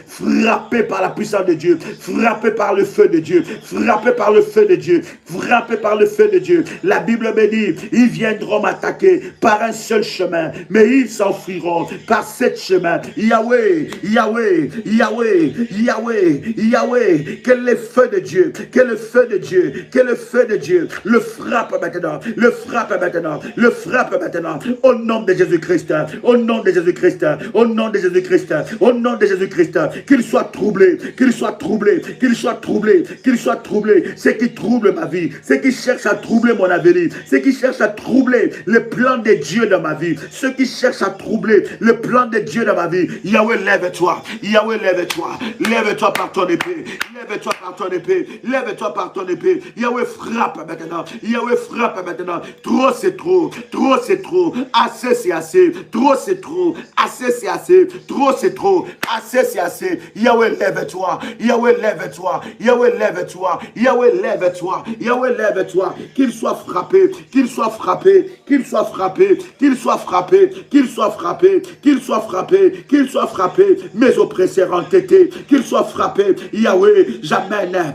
frappés par la puissance de Dieu, frappés par le feu de Dieu, frappé par le feu de Dieu, frappé par le feu de Dieu. La Bible me dit, ils viendront m'attaquer par un seul chemin, mais ils s'enfuiront par sept chemins. Yahweh, Yahweh, Yahweh, Yahweh, Yahweh, que le feu de Dieu, que le feu de Dieu, que le feu de Dieu le frappe maintenant, le frappe maintenant, le frappe maintenant, au nom de Jésus-Christ, au nom de Jésus-Christ, au nom de Jésus-Christ, au nom de Jésus-Christ, qu'il soit troublé, qu'il soit troublé, qu'il soit troublé, qu'il soit troublé, ce qui trouble ma vie, ce qui cherche à troubler mon avenir, ce qui cherche à troubler le plan de Dieu dans ma vie, ceux qui cherchent à troubler le plan de Dieu dans ma vie. Yahweh, lève-toi, Yahweh, lève-toi, lève-toi par ton épée, lève-toi par ton épée, lève-toi par ton épée. Yahweh, frappe maintenant, Yahweh, frappe maintenant. Trop c'est trop, trop c'est trop, assez c'est assez, trop c'est trop, assez c'est assez, trop c'est trop, assez c'est assez. Yahweh, lève-toi, Yahweh, lève-toi, Yahweh, lève-toi, Yahweh, lève-toi, Yahweh, lève-toi, qu'il soit frappé, qu'il soit frappé, qu'il soit frappé, qu'il soit frappé, qu'il soit frappé, qu'il soit frappé, qu'il soit frappé, mes oppresseurs entêtés, qu'il soit frappé. Yahweh, j'amène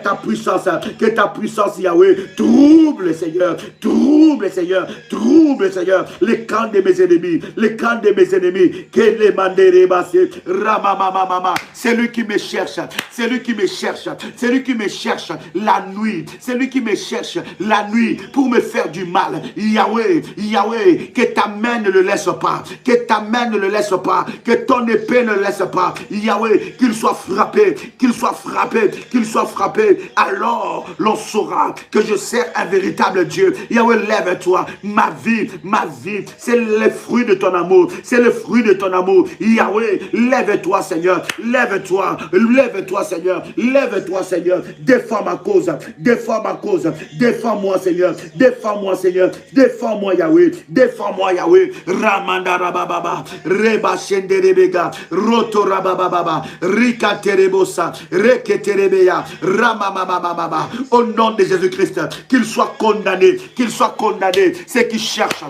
ta puissance, que ta puissance, Yahweh, trouble, Seigneur, trouble, Seigneur, trouble, Seigneur, les camps de mes ennemis, les camps de mes ennemis, que les mandés bassés, ramamamama, c'est lui qui me cherche, c'est lui qui me cherche, c'est lui qui me cherche la nuit, c'est lui qui me cherche la nuit pour me faire du mal. Yahweh, Yahweh, que ta main ne le laisse pas, que ta main ne le laisse pas, que ton épée ne le laisse pas. Yahweh, qu'il soit frappé, qu'il soit frappé, qu'il soit frappé. Alors, l'on saura que je sers un véritable Dieu. Yahweh, lève-toi. Ma vie, c'est le fruit de ton amour. C'est le fruit de ton amour. Yahweh, lève-toi, Seigneur. Lève-toi, lève-toi, Seigneur. Lève-toi, Seigneur. Défends ma cause. Défends ma cause. Défends-moi, Seigneur. Défends-moi, Seigneur. Défends-moi, Yahweh. Défends-moi, Yahweh. Ramanda rabababa. Reba shenderebega. Roto rabababa. Rika terebosa. Reketerebeya. Ramamamamama. Au nom de Jésus-Christ, qu'il soit condamné. Qu'il soit condamné. Ceux qui cherchent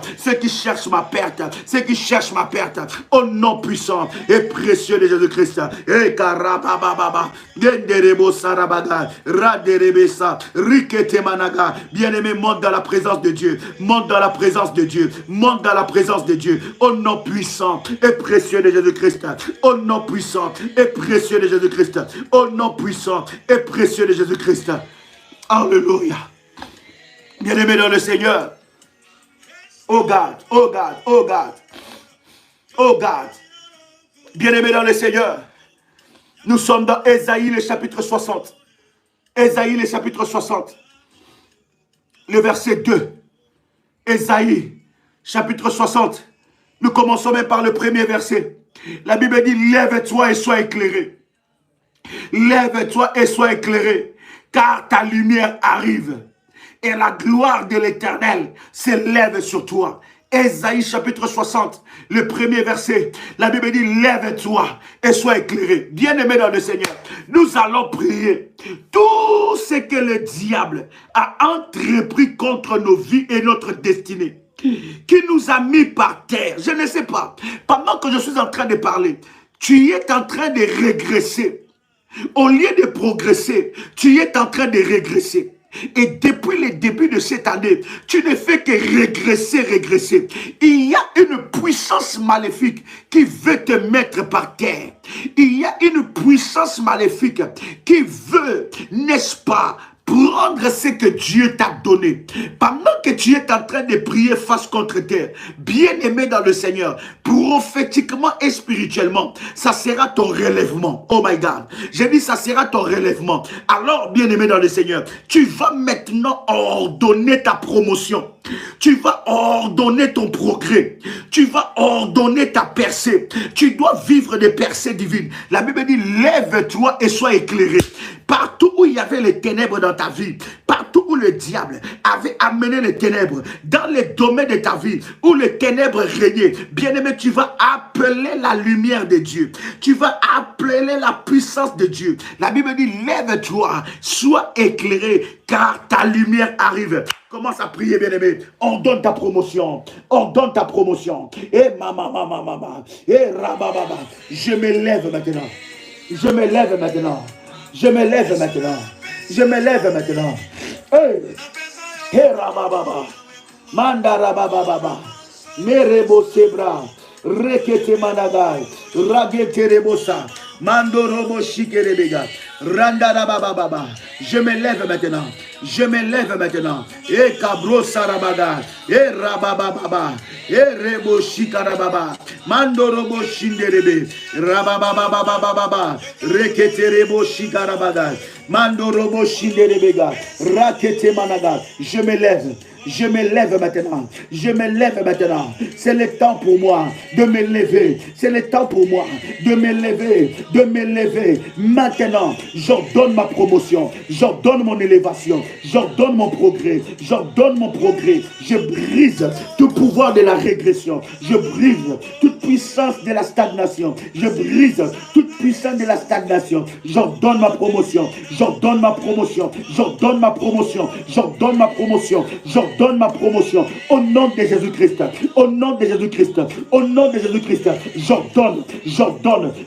ma perte. Ceux qui cherchent ma perte. Au nom puissant et précieux de Jésus-Christ. Et karabababa. Genderebosa rabaga. Raderebesa. Riketemanaga. Bien-aimé, monte dans la présence de Dieu. Monte dans la présence de Dieu. Monte dans la présence de Dieu. Au nom puissant et précieux de Jésus-Christ. Au nom puissant et précieux de Jésus-Christ. Au nom puissant et précieux de Jésus-Christ. Alléluia. Bien-aimé dans le Seigneur. Oh God, oh God, oh God. Oh God. Bien-aimé dans le Seigneur. Nous sommes dans Ésaïe, le chapitre 60. Ésaïe, le chapitre 60. Le verset 2. Ésaïe, chapitre 60. Nous commençons même par le premier verset. La Bible dit, lève-toi et sois éclairé. Lève-toi et sois éclairé, car ta lumière arrive. Et la gloire de l'Éternel s'élève sur toi. Ésaïe chapitre 60, le premier verset. La Bible dit, lève-toi et sois éclairé. Bien-aimé dans le Seigneur, nous allons prier. Tout ce que le diable a entrepris contre nos vies et notre destinée, qui nous a mis par terre, je ne sais pas, pendant que je suis en train de parler, tu es en train de régresser. Au lieu de progresser, tu es en train de régresser. Et depuis le début de cette année, tu ne fais que régresser. Il y a une puissance maléfique qui veut te mettre par terre. Il y a une puissance maléfique qui veut, n'est-ce pas, prendre ce que Dieu t'a donné. Pendant que tu es en train de prier face contre terre, bien-aimé dans le Seigneur, prophétiquement et spirituellement, ça sera ton relèvement. Oh my God. J'ai dit ça sera ton relèvement. Alors, bien-aimé dans le Seigneur, tu vas maintenant ordonner ta promotion. Tu vas ordonner ton progrès. Tu vas ordonner ta percée. Tu dois vivre des percées divines. La Bible dit, lève-toi et sois éclairé. Partout où il y avait les ténèbres dans ta vie, partout où le diable avait amené les ténèbres, dans les domaines de ta vie, où les ténèbres régnaient, bien-aimé, tu vas appeler la lumière de Dieu. Tu vas appeler la puissance de Dieu. La Bible dit, lève-toi, sois éclairé, car ta lumière arrive. Commence à prier, bien-aimé. Ordonne ta promotion. Ordonne ta promotion. Et mama. Et rabababa. Je me lève maintenant. Je me lève maintenant. Je me lève maintenant. Je me lève maintenant. Hey! Hey, rabababa. Mandarabababa. Merebo sebra. Rekete managai. Ragete rebosa. Mandorobo shikerebega. Randarabababa. Je me lève maintenant. Je me lève maintenant. Et kabro sarabaga. Et rabababa. Et rebo shikarababa. Mandorobo shinderebe. Rababababababa. Rekete rebo shikarabaga. Mandorobo shinderebega. Rakete managa. Je me lève. Je me lève maintenant. Je me lève maintenant. C'est le temps pour moi de me lever. C'est le temps pour moi de me lever. De me lever. Maintenant, j'ordonne ma promotion. J'ordonne mon élévation. J'ordonne mon progrès. J'ordonne mon progrès. Je brise tout pouvoir de la régression. Je brise toute puissance de la stagnation. Je brise toute puissance de la stagnation. J'ordonne ma promotion. J'ordonne ma promotion. J'ordonne ma promotion. J'ordonne ma promotion. J'ordonne ma promotion. Au nom de Jésus-Christ. Au nom de Jésus-Christ. Au nom de Jésus-Christ. J'ordonne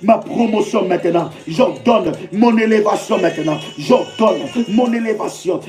ma promotion maintenant. J'ordonne mon élévation maintenant. J'ordonne mon élévation.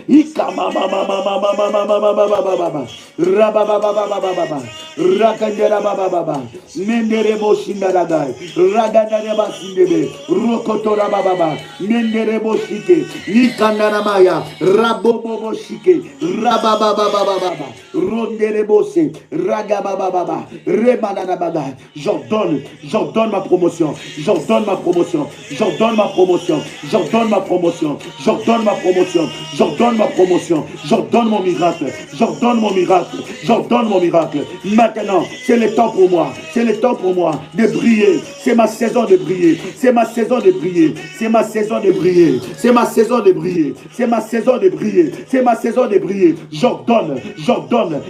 J'ordonne ma promotion. J'ordonne ma promotion. J'ordonne ma promotion. J'ordonne ma promotion. J'ordonne ma promotion. J'ordonne ma promotion. J'ordonne mon miracle. J'ordonne mon miracle. J'ordonne mon miracle. Maintenant, c'est le temps pour moi. C'est le temps pour moi de briller. C'est ma saison de briller. C'est ma saison de briller. C'est ma saison de briller. C'est ma saison de briller. C'est ma saison de briller. C'est ma saison de briller. J'ordonne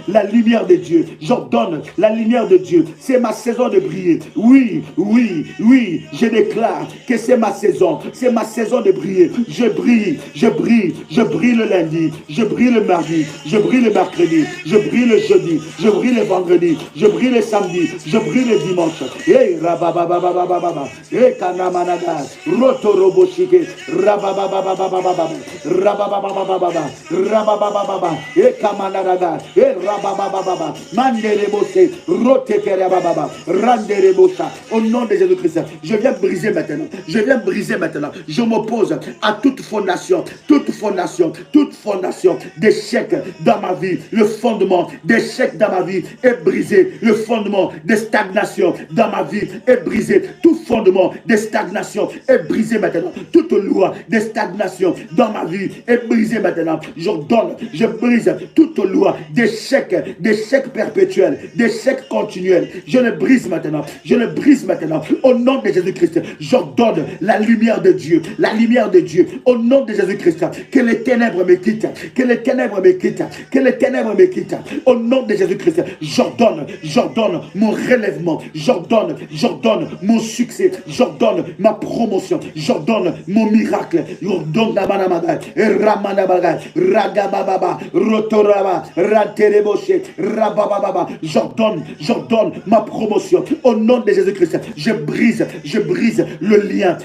la lumière de Dieu. J'ordonne la lumière de Dieu. C'est ma saison de briller. Oui, oui, oui. Je déclare que c'est ma saison. C'est ma saison de briller. Je brille, je brille, je brille le lundi. Je brille le mardi. Je brille le mercredi. Je brille le jeudi. Je brille le vendredi. Je brille le samedi. Je brille le dimanche. Hey, rababababababa. Hey, kanamanaga. Rotoroboshike. Rababababababa. Rababababababa. Rabababababa. Hey, kamanaraga. Hey, rabababababa. Manderebose. Roteperebababa. Randerebosa. Au nom de Jésus-Christ, je viens briser maintenant. Je viens briser maintenant. Je m'oppose à toute fondation d'échec dans ma vie. Le fondement d'échec dans ma vie est brisé. Le fondement de stagnation dans ma vie est brisé. Tout fondement de stagnation est brisé maintenant. Toute loi de stagnation dans ma vie est brisée maintenant. Je brise toute loi d'échec perpétuel, d'échec continuel. Je le brise maintenant. Je le brise maintenant. Au nom de Jésus-Christ, j'ordonne la lumière de Dieu. La lumière de Dieu. Au nom de Jésus-Christ, que les ténèbres me quittent. Que les ténèbres me quittent. Que les ténèbres me quittent. Au nom de Jésus-Christ, j'ordonne mon relèvement. J'ordonne mon succès. J'ordonne ma promotion. J'ordonne mon miracle. J'ordonne la manamaga. Ramanabaga. Ragababa. Rotoraba. Ratereboshe. Rabababa. J'ordonne ma promotion. Au nom de Jésus-Christ, je brise le lien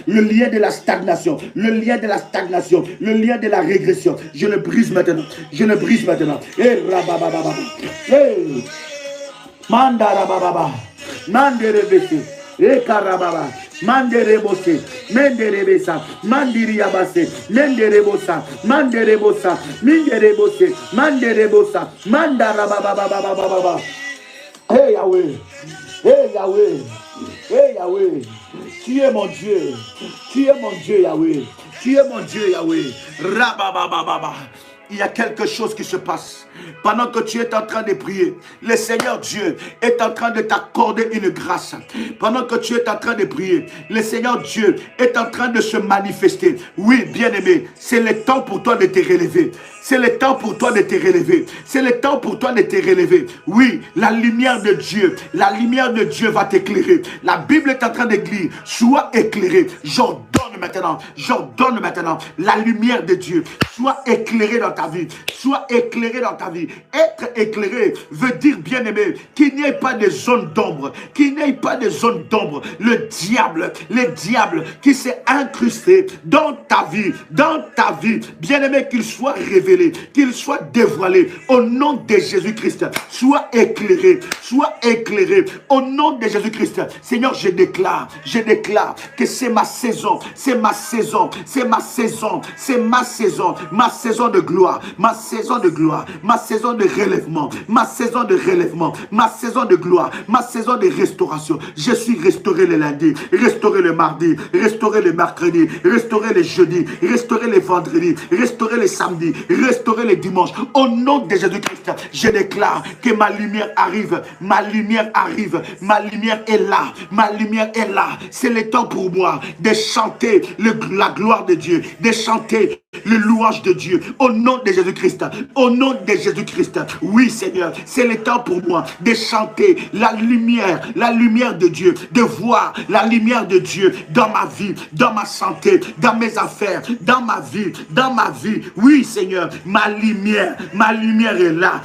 de la stagnation, le lien de la régression. Je le brise maintenant. Et rabababa. Hey. Mandarababa. Manderebese. Et karababa. Manderebose. Menderebesa. Mandiriabase. Menderebosa. Manderebosa. Minderebose. Manderebosa. Mandarababa. Hey Yahweh. Hey Yahweh. Hey Yahweh. Tu es mon Dieu. Tu es mon Dieu Yahweh. Tu es mon Dieu Yahweh. Rababababa. Il y a quelque chose qui se passe. Pendant que tu es en train de prier, le Seigneur Dieu est en train de t'accorder une grâce. Pendant que tu es en train de prier, le Seigneur Dieu est en train de se manifester. Oui, bien-aimé, c'est le temps pour toi de te relever. C'est le temps pour toi de te relever. C'est le temps pour toi de te relever. Oui, la lumière de Dieu va t'éclairer. La Bible est en train de dire, sois éclairé. J'ordonne maintenant la lumière de Dieu. Sois éclairé dans ta vie. Sois éclairé dans ta vie. Être éclairé veut dire, bien-aimé, qu'il n'y ait pas de zone d'ombre. Qu'il n'y ait pas de zone d'ombre. Le diable qui s'est incrusté dans ta vie, bien-aimé, qu'il soit révélé, qu'il soit dévoilé au nom de Jésus-Christ. Sois éclairé au nom de Jésus-Christ. Seigneur, je déclare que c'est ma saison, ma saison de gloire, ma saison de relèvement, ma saison de gloire, ma saison de restauration. Je suis restauré le lundi, restauré le mardi, restauré le mercredi, restauré le jeudi, restauré le vendredi, restauré le samedi, restauré le dimanche. Au nom de Jésus-Christ, je déclare que ma lumière arrive, ma lumière est là, c'est le temps pour moi de chanter la gloire de Dieu, de chanter le louange de Dieu, au nom de Jésus-Christ, oui Seigneur, c'est le temps pour moi de chanter la lumière de Dieu, de voir la lumière de Dieu dans ma vie, dans ma santé, dans mes affaires, dans ma vie, oui Seigneur, ma lumière est là,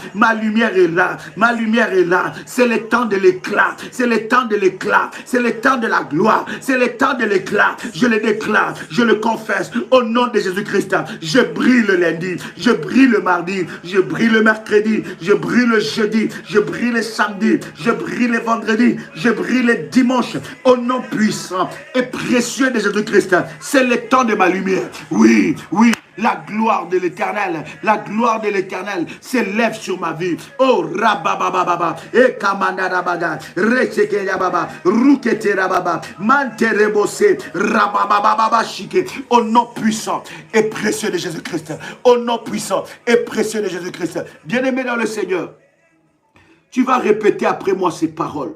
c'est le temps de l'éclat, c'est le temps de la gloire, c'est le temps de l'éclat, je le déclare, je le confesse, au nom de Jésus-Christ. Je brille le lundi, je brille le mardi, je brille le mercredi, je brille le jeudi, je brille le samedi, je brille le vendredi, je brille le dimanche, au nom puissant et précieux de Jésus-Christ. C'est le temps de ma lumière, oui, la gloire de l'Éternel s'élève sur ma vie. Oh, rababababa, et kamandarabaga, resekeyababa, ruketerababa, manterebose, rababababa, shike. Au nom puissant et précieux de Jésus-Christ. Au nom puissant et précieux de Jésus-Christ. Bien-aimé dans le Seigneur, tu vas répéter après moi ces paroles.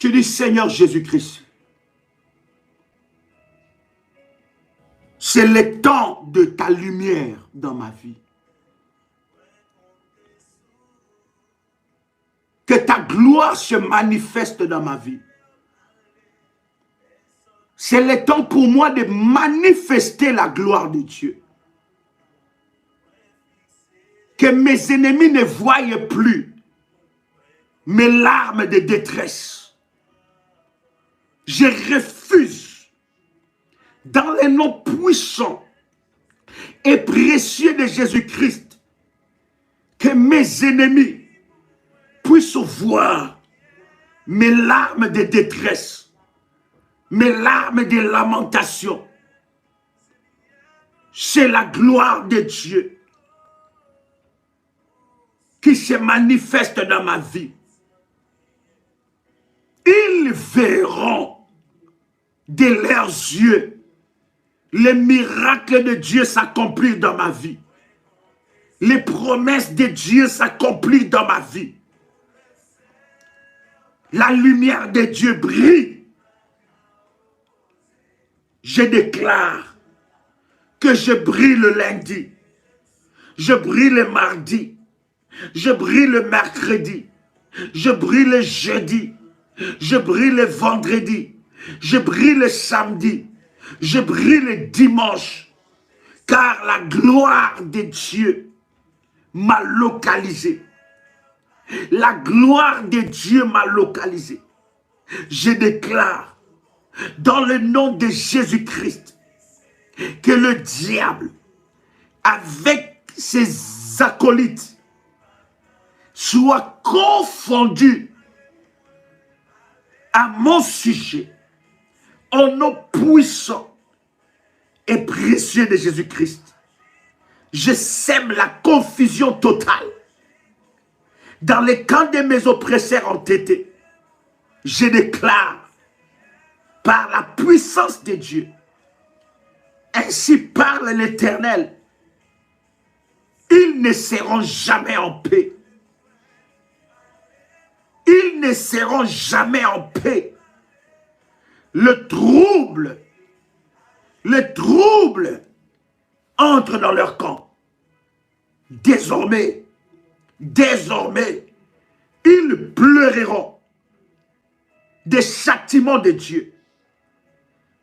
Tu dis, Seigneur Jésus-Christ, c'est le temps de ta lumière dans ma vie. Que ta gloire se manifeste dans ma vie. C'est le temps pour moi de manifester la gloire de Dieu. Que mes ennemis ne voient plus mes larmes de détresse. Je refuse, dans le nom puissant et précieux de Jésus-Christ, que mes ennemis puissent voir mes larmes de détresse, mes larmes de lamentation. C'est la gloire de Dieu qui se manifeste dans ma vie. Ils verront de leurs yeux les miracles de Dieu s'accomplir dans ma vie. Les promesses de Dieu s'accomplir dans ma vie. La lumière de Dieu brille. Je déclare que je brille le lundi, je brille le mardi, je brille le mercredi, je brille le jeudi, je brille le vendredi, je brille le samedi, je brille le dimanche, car la gloire de Dieu m'a localisé. La gloire de Dieu m'a localisé. Je déclare, dans le nom de Jésus-Christ, que le diable, avec ses acolytes, soit confondu à mon sujet, au nom puissant et précieux de Jésus-Christ. Je sème la confusion totale dans les camps de mes oppresseurs entêtés. Je déclare, par la puissance de Dieu, ainsi parle l'Éternel, ils ne seront jamais en paix. Ils ne seront jamais en paix. le trouble, les troubles entrent dans leur camp. Désormais, ils pleureront des châtiments de Dieu.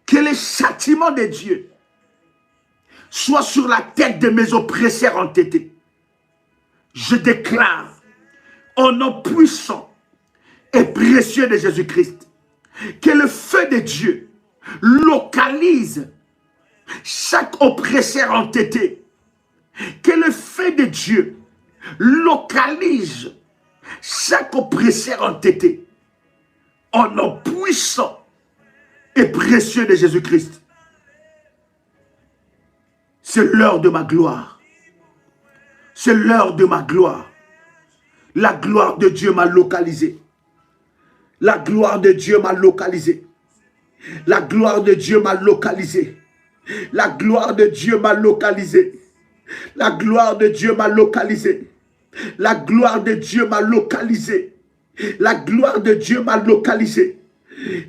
Que les châtiments de Dieu soient sur la tête de mes oppresseurs entêtés. Je déclare, au nom puissant et précieux de Jésus-Christ, que le feu de Dieu localise chaque oppresseur entêté. Que le feu de Dieu localise chaque oppresseur entêté. Au nom puissant et précieux de Jésus-Christ. C'est l'heure de ma gloire. C'est l'heure de ma gloire. La gloire de Dieu m'a localisé. La gloire de Dieu m'a localisé. La gloire de Dieu m'a localisé. La gloire de Dieu m'a localisé. La gloire de Dieu m'a localisé. La gloire de Dieu m'a localisé. La gloire de Dieu m'a localisé.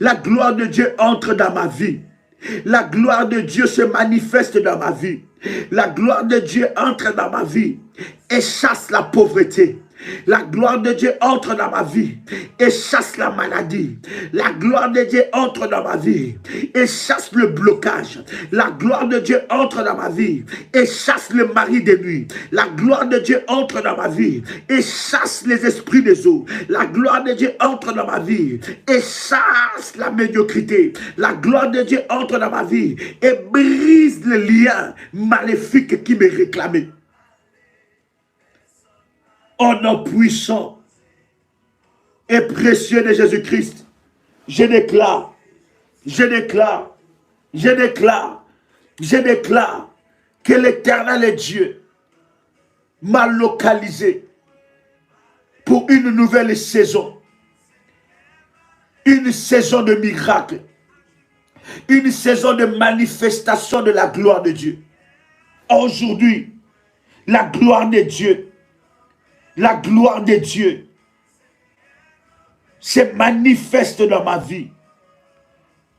La gloire de Dieu entre dans ma vie. La gloire de Dieu se manifeste dans ma vie. La gloire de Dieu entre dans ma vie et chasse la pauvreté. La gloire de Dieu entre dans ma vie et chasse la maladie. La gloire de Dieu entre dans ma vie et chasse le blocage. La gloire de Dieu entre dans ma vie et chasse le mari de nuit. La gloire de Dieu entre dans ma vie et chasse les esprits des eaux. La gloire de Dieu entre dans ma vie et chasse la médiocrité. La gloire de Dieu entre dans ma vie et brise les liens maléfiques qui me réclamaient. Au nom puissant et précieux de Jésus-Christ, je déclare que l'Éternel est Dieu m'a localisé pour une nouvelle saison. Une saison de miracles. Une saison de manifestation de la gloire de Dieu. Aujourd'hui, la gloire de Dieu se manifeste dans ma vie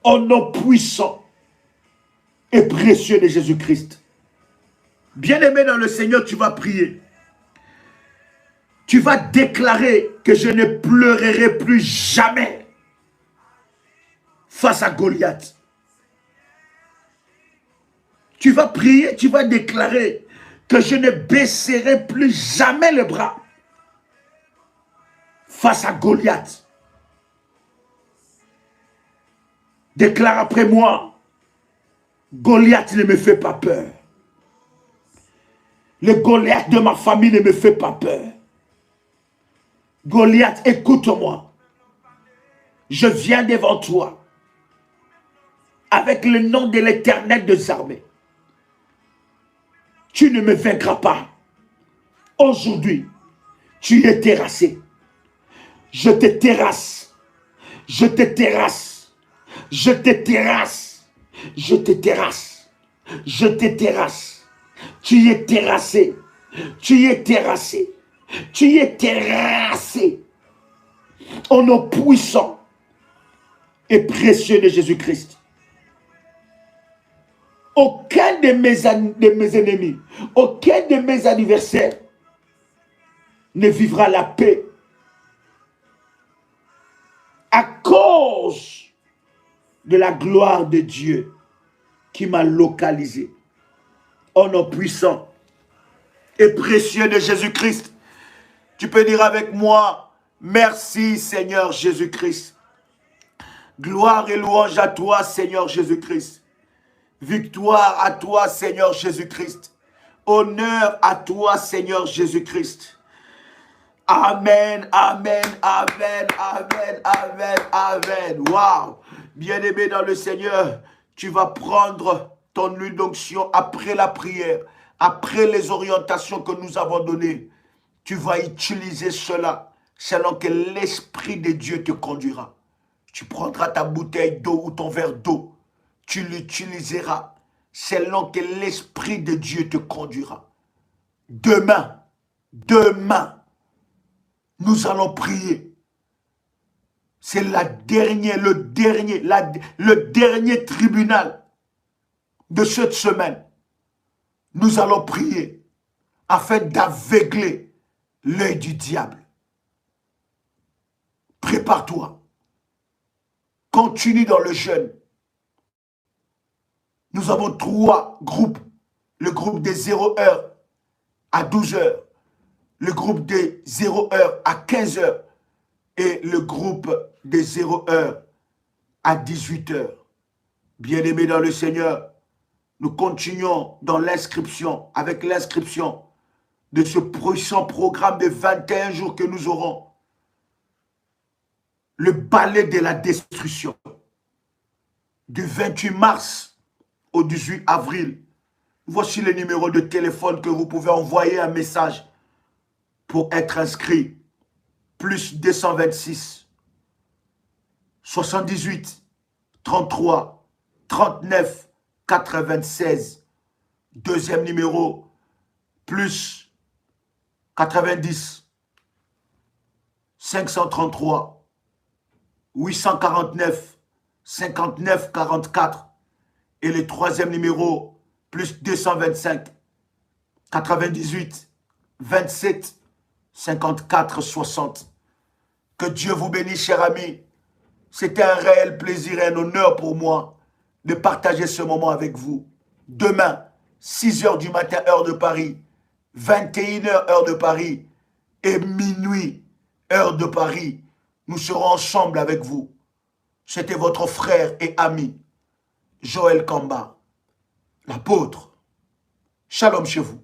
au nom puissant et précieux de Jésus-Christ. Bien-aimé dans le Seigneur, tu vas prier. Tu vas déclarer que je ne pleurerai plus jamais face à Goliath. Tu vas prier, tu vas déclarer que je ne baisserai plus jamais le bras face à Goliath. Déclare après moi, Goliath ne me fait pas peur. Le Goliath de ma famille ne me fait pas peur. Goliath, écoute-moi. Je viens devant toi avec le nom de l'Éternel des armées. Tu ne me vaincras pas. Aujourd'hui, tu es terrassé. Je te terrasse. Je te terrasse. Je te terrasse. Je te terrasse. Je te terrasse. Tu es terrassé. Tu es terrassé. Tu es terrassé. Au nom puissant et précieux de Jésus-Christ. Aucun de mes ennemis, aucun de mes adversaires ne vivra la paix à cause de la gloire de Dieu qui m'a localisé. Au nom puissant et précieux de Jésus-Christ, tu peux dire avec moi, merci Seigneur Jésus-Christ. Gloire et louange à toi Seigneur Jésus-Christ. Victoire à toi, Seigneur Jésus-Christ. Honneur à toi, Seigneur Jésus-Christ. Amen, amen, amen, amen, amen, amen. Waouh! Bien-aimé dans le Seigneur, tu vas prendre ton huile d'onction après la prière, après les orientations que nous avons données. Tu vas utiliser cela selon que l'Esprit de Dieu te conduira. Tu prendras ta bouteille d'eau ou ton verre d'eau. Tu l'utiliseras selon que l'Esprit de Dieu te conduira. Demain, nous allons prier. C'est le dernier tribunal de cette semaine. Nous allons prier afin d'aveugler l'œil du diable. Prépare-toi. Continue dans le jeûne. Nous avons 3 groupes. Le groupe des 0h à 12h. Le groupe des 0h à 15h. Et le groupe des 0h à 18h. Bien-aimés dans le Seigneur, nous continuons dans l'inscription, avec l'inscription de ce puissant programme de 21 jours que nous aurons. Le balai de la destruction. Du 28 mars au 18 avril. Voici le numéro de téléphone que vous pouvez envoyer un message pour être inscrit. Plus 226 78 33 39 96. Deuxième numéro, plus 90 533 849 59 44. Et le troisième numéro, plus 225 98 27 54 60. Que Dieu vous bénisse, chers amis. C'était un réel plaisir et un honneur pour moi de partager ce moment avec vous. Demain, 6h du matin, heure de Paris, 21h, heure de Paris, et minuit, heure de Paris, nous serons ensemble avec vous. C'était votre frère et ami, Joël Kamba, l'apôtre. Shalom chez vous.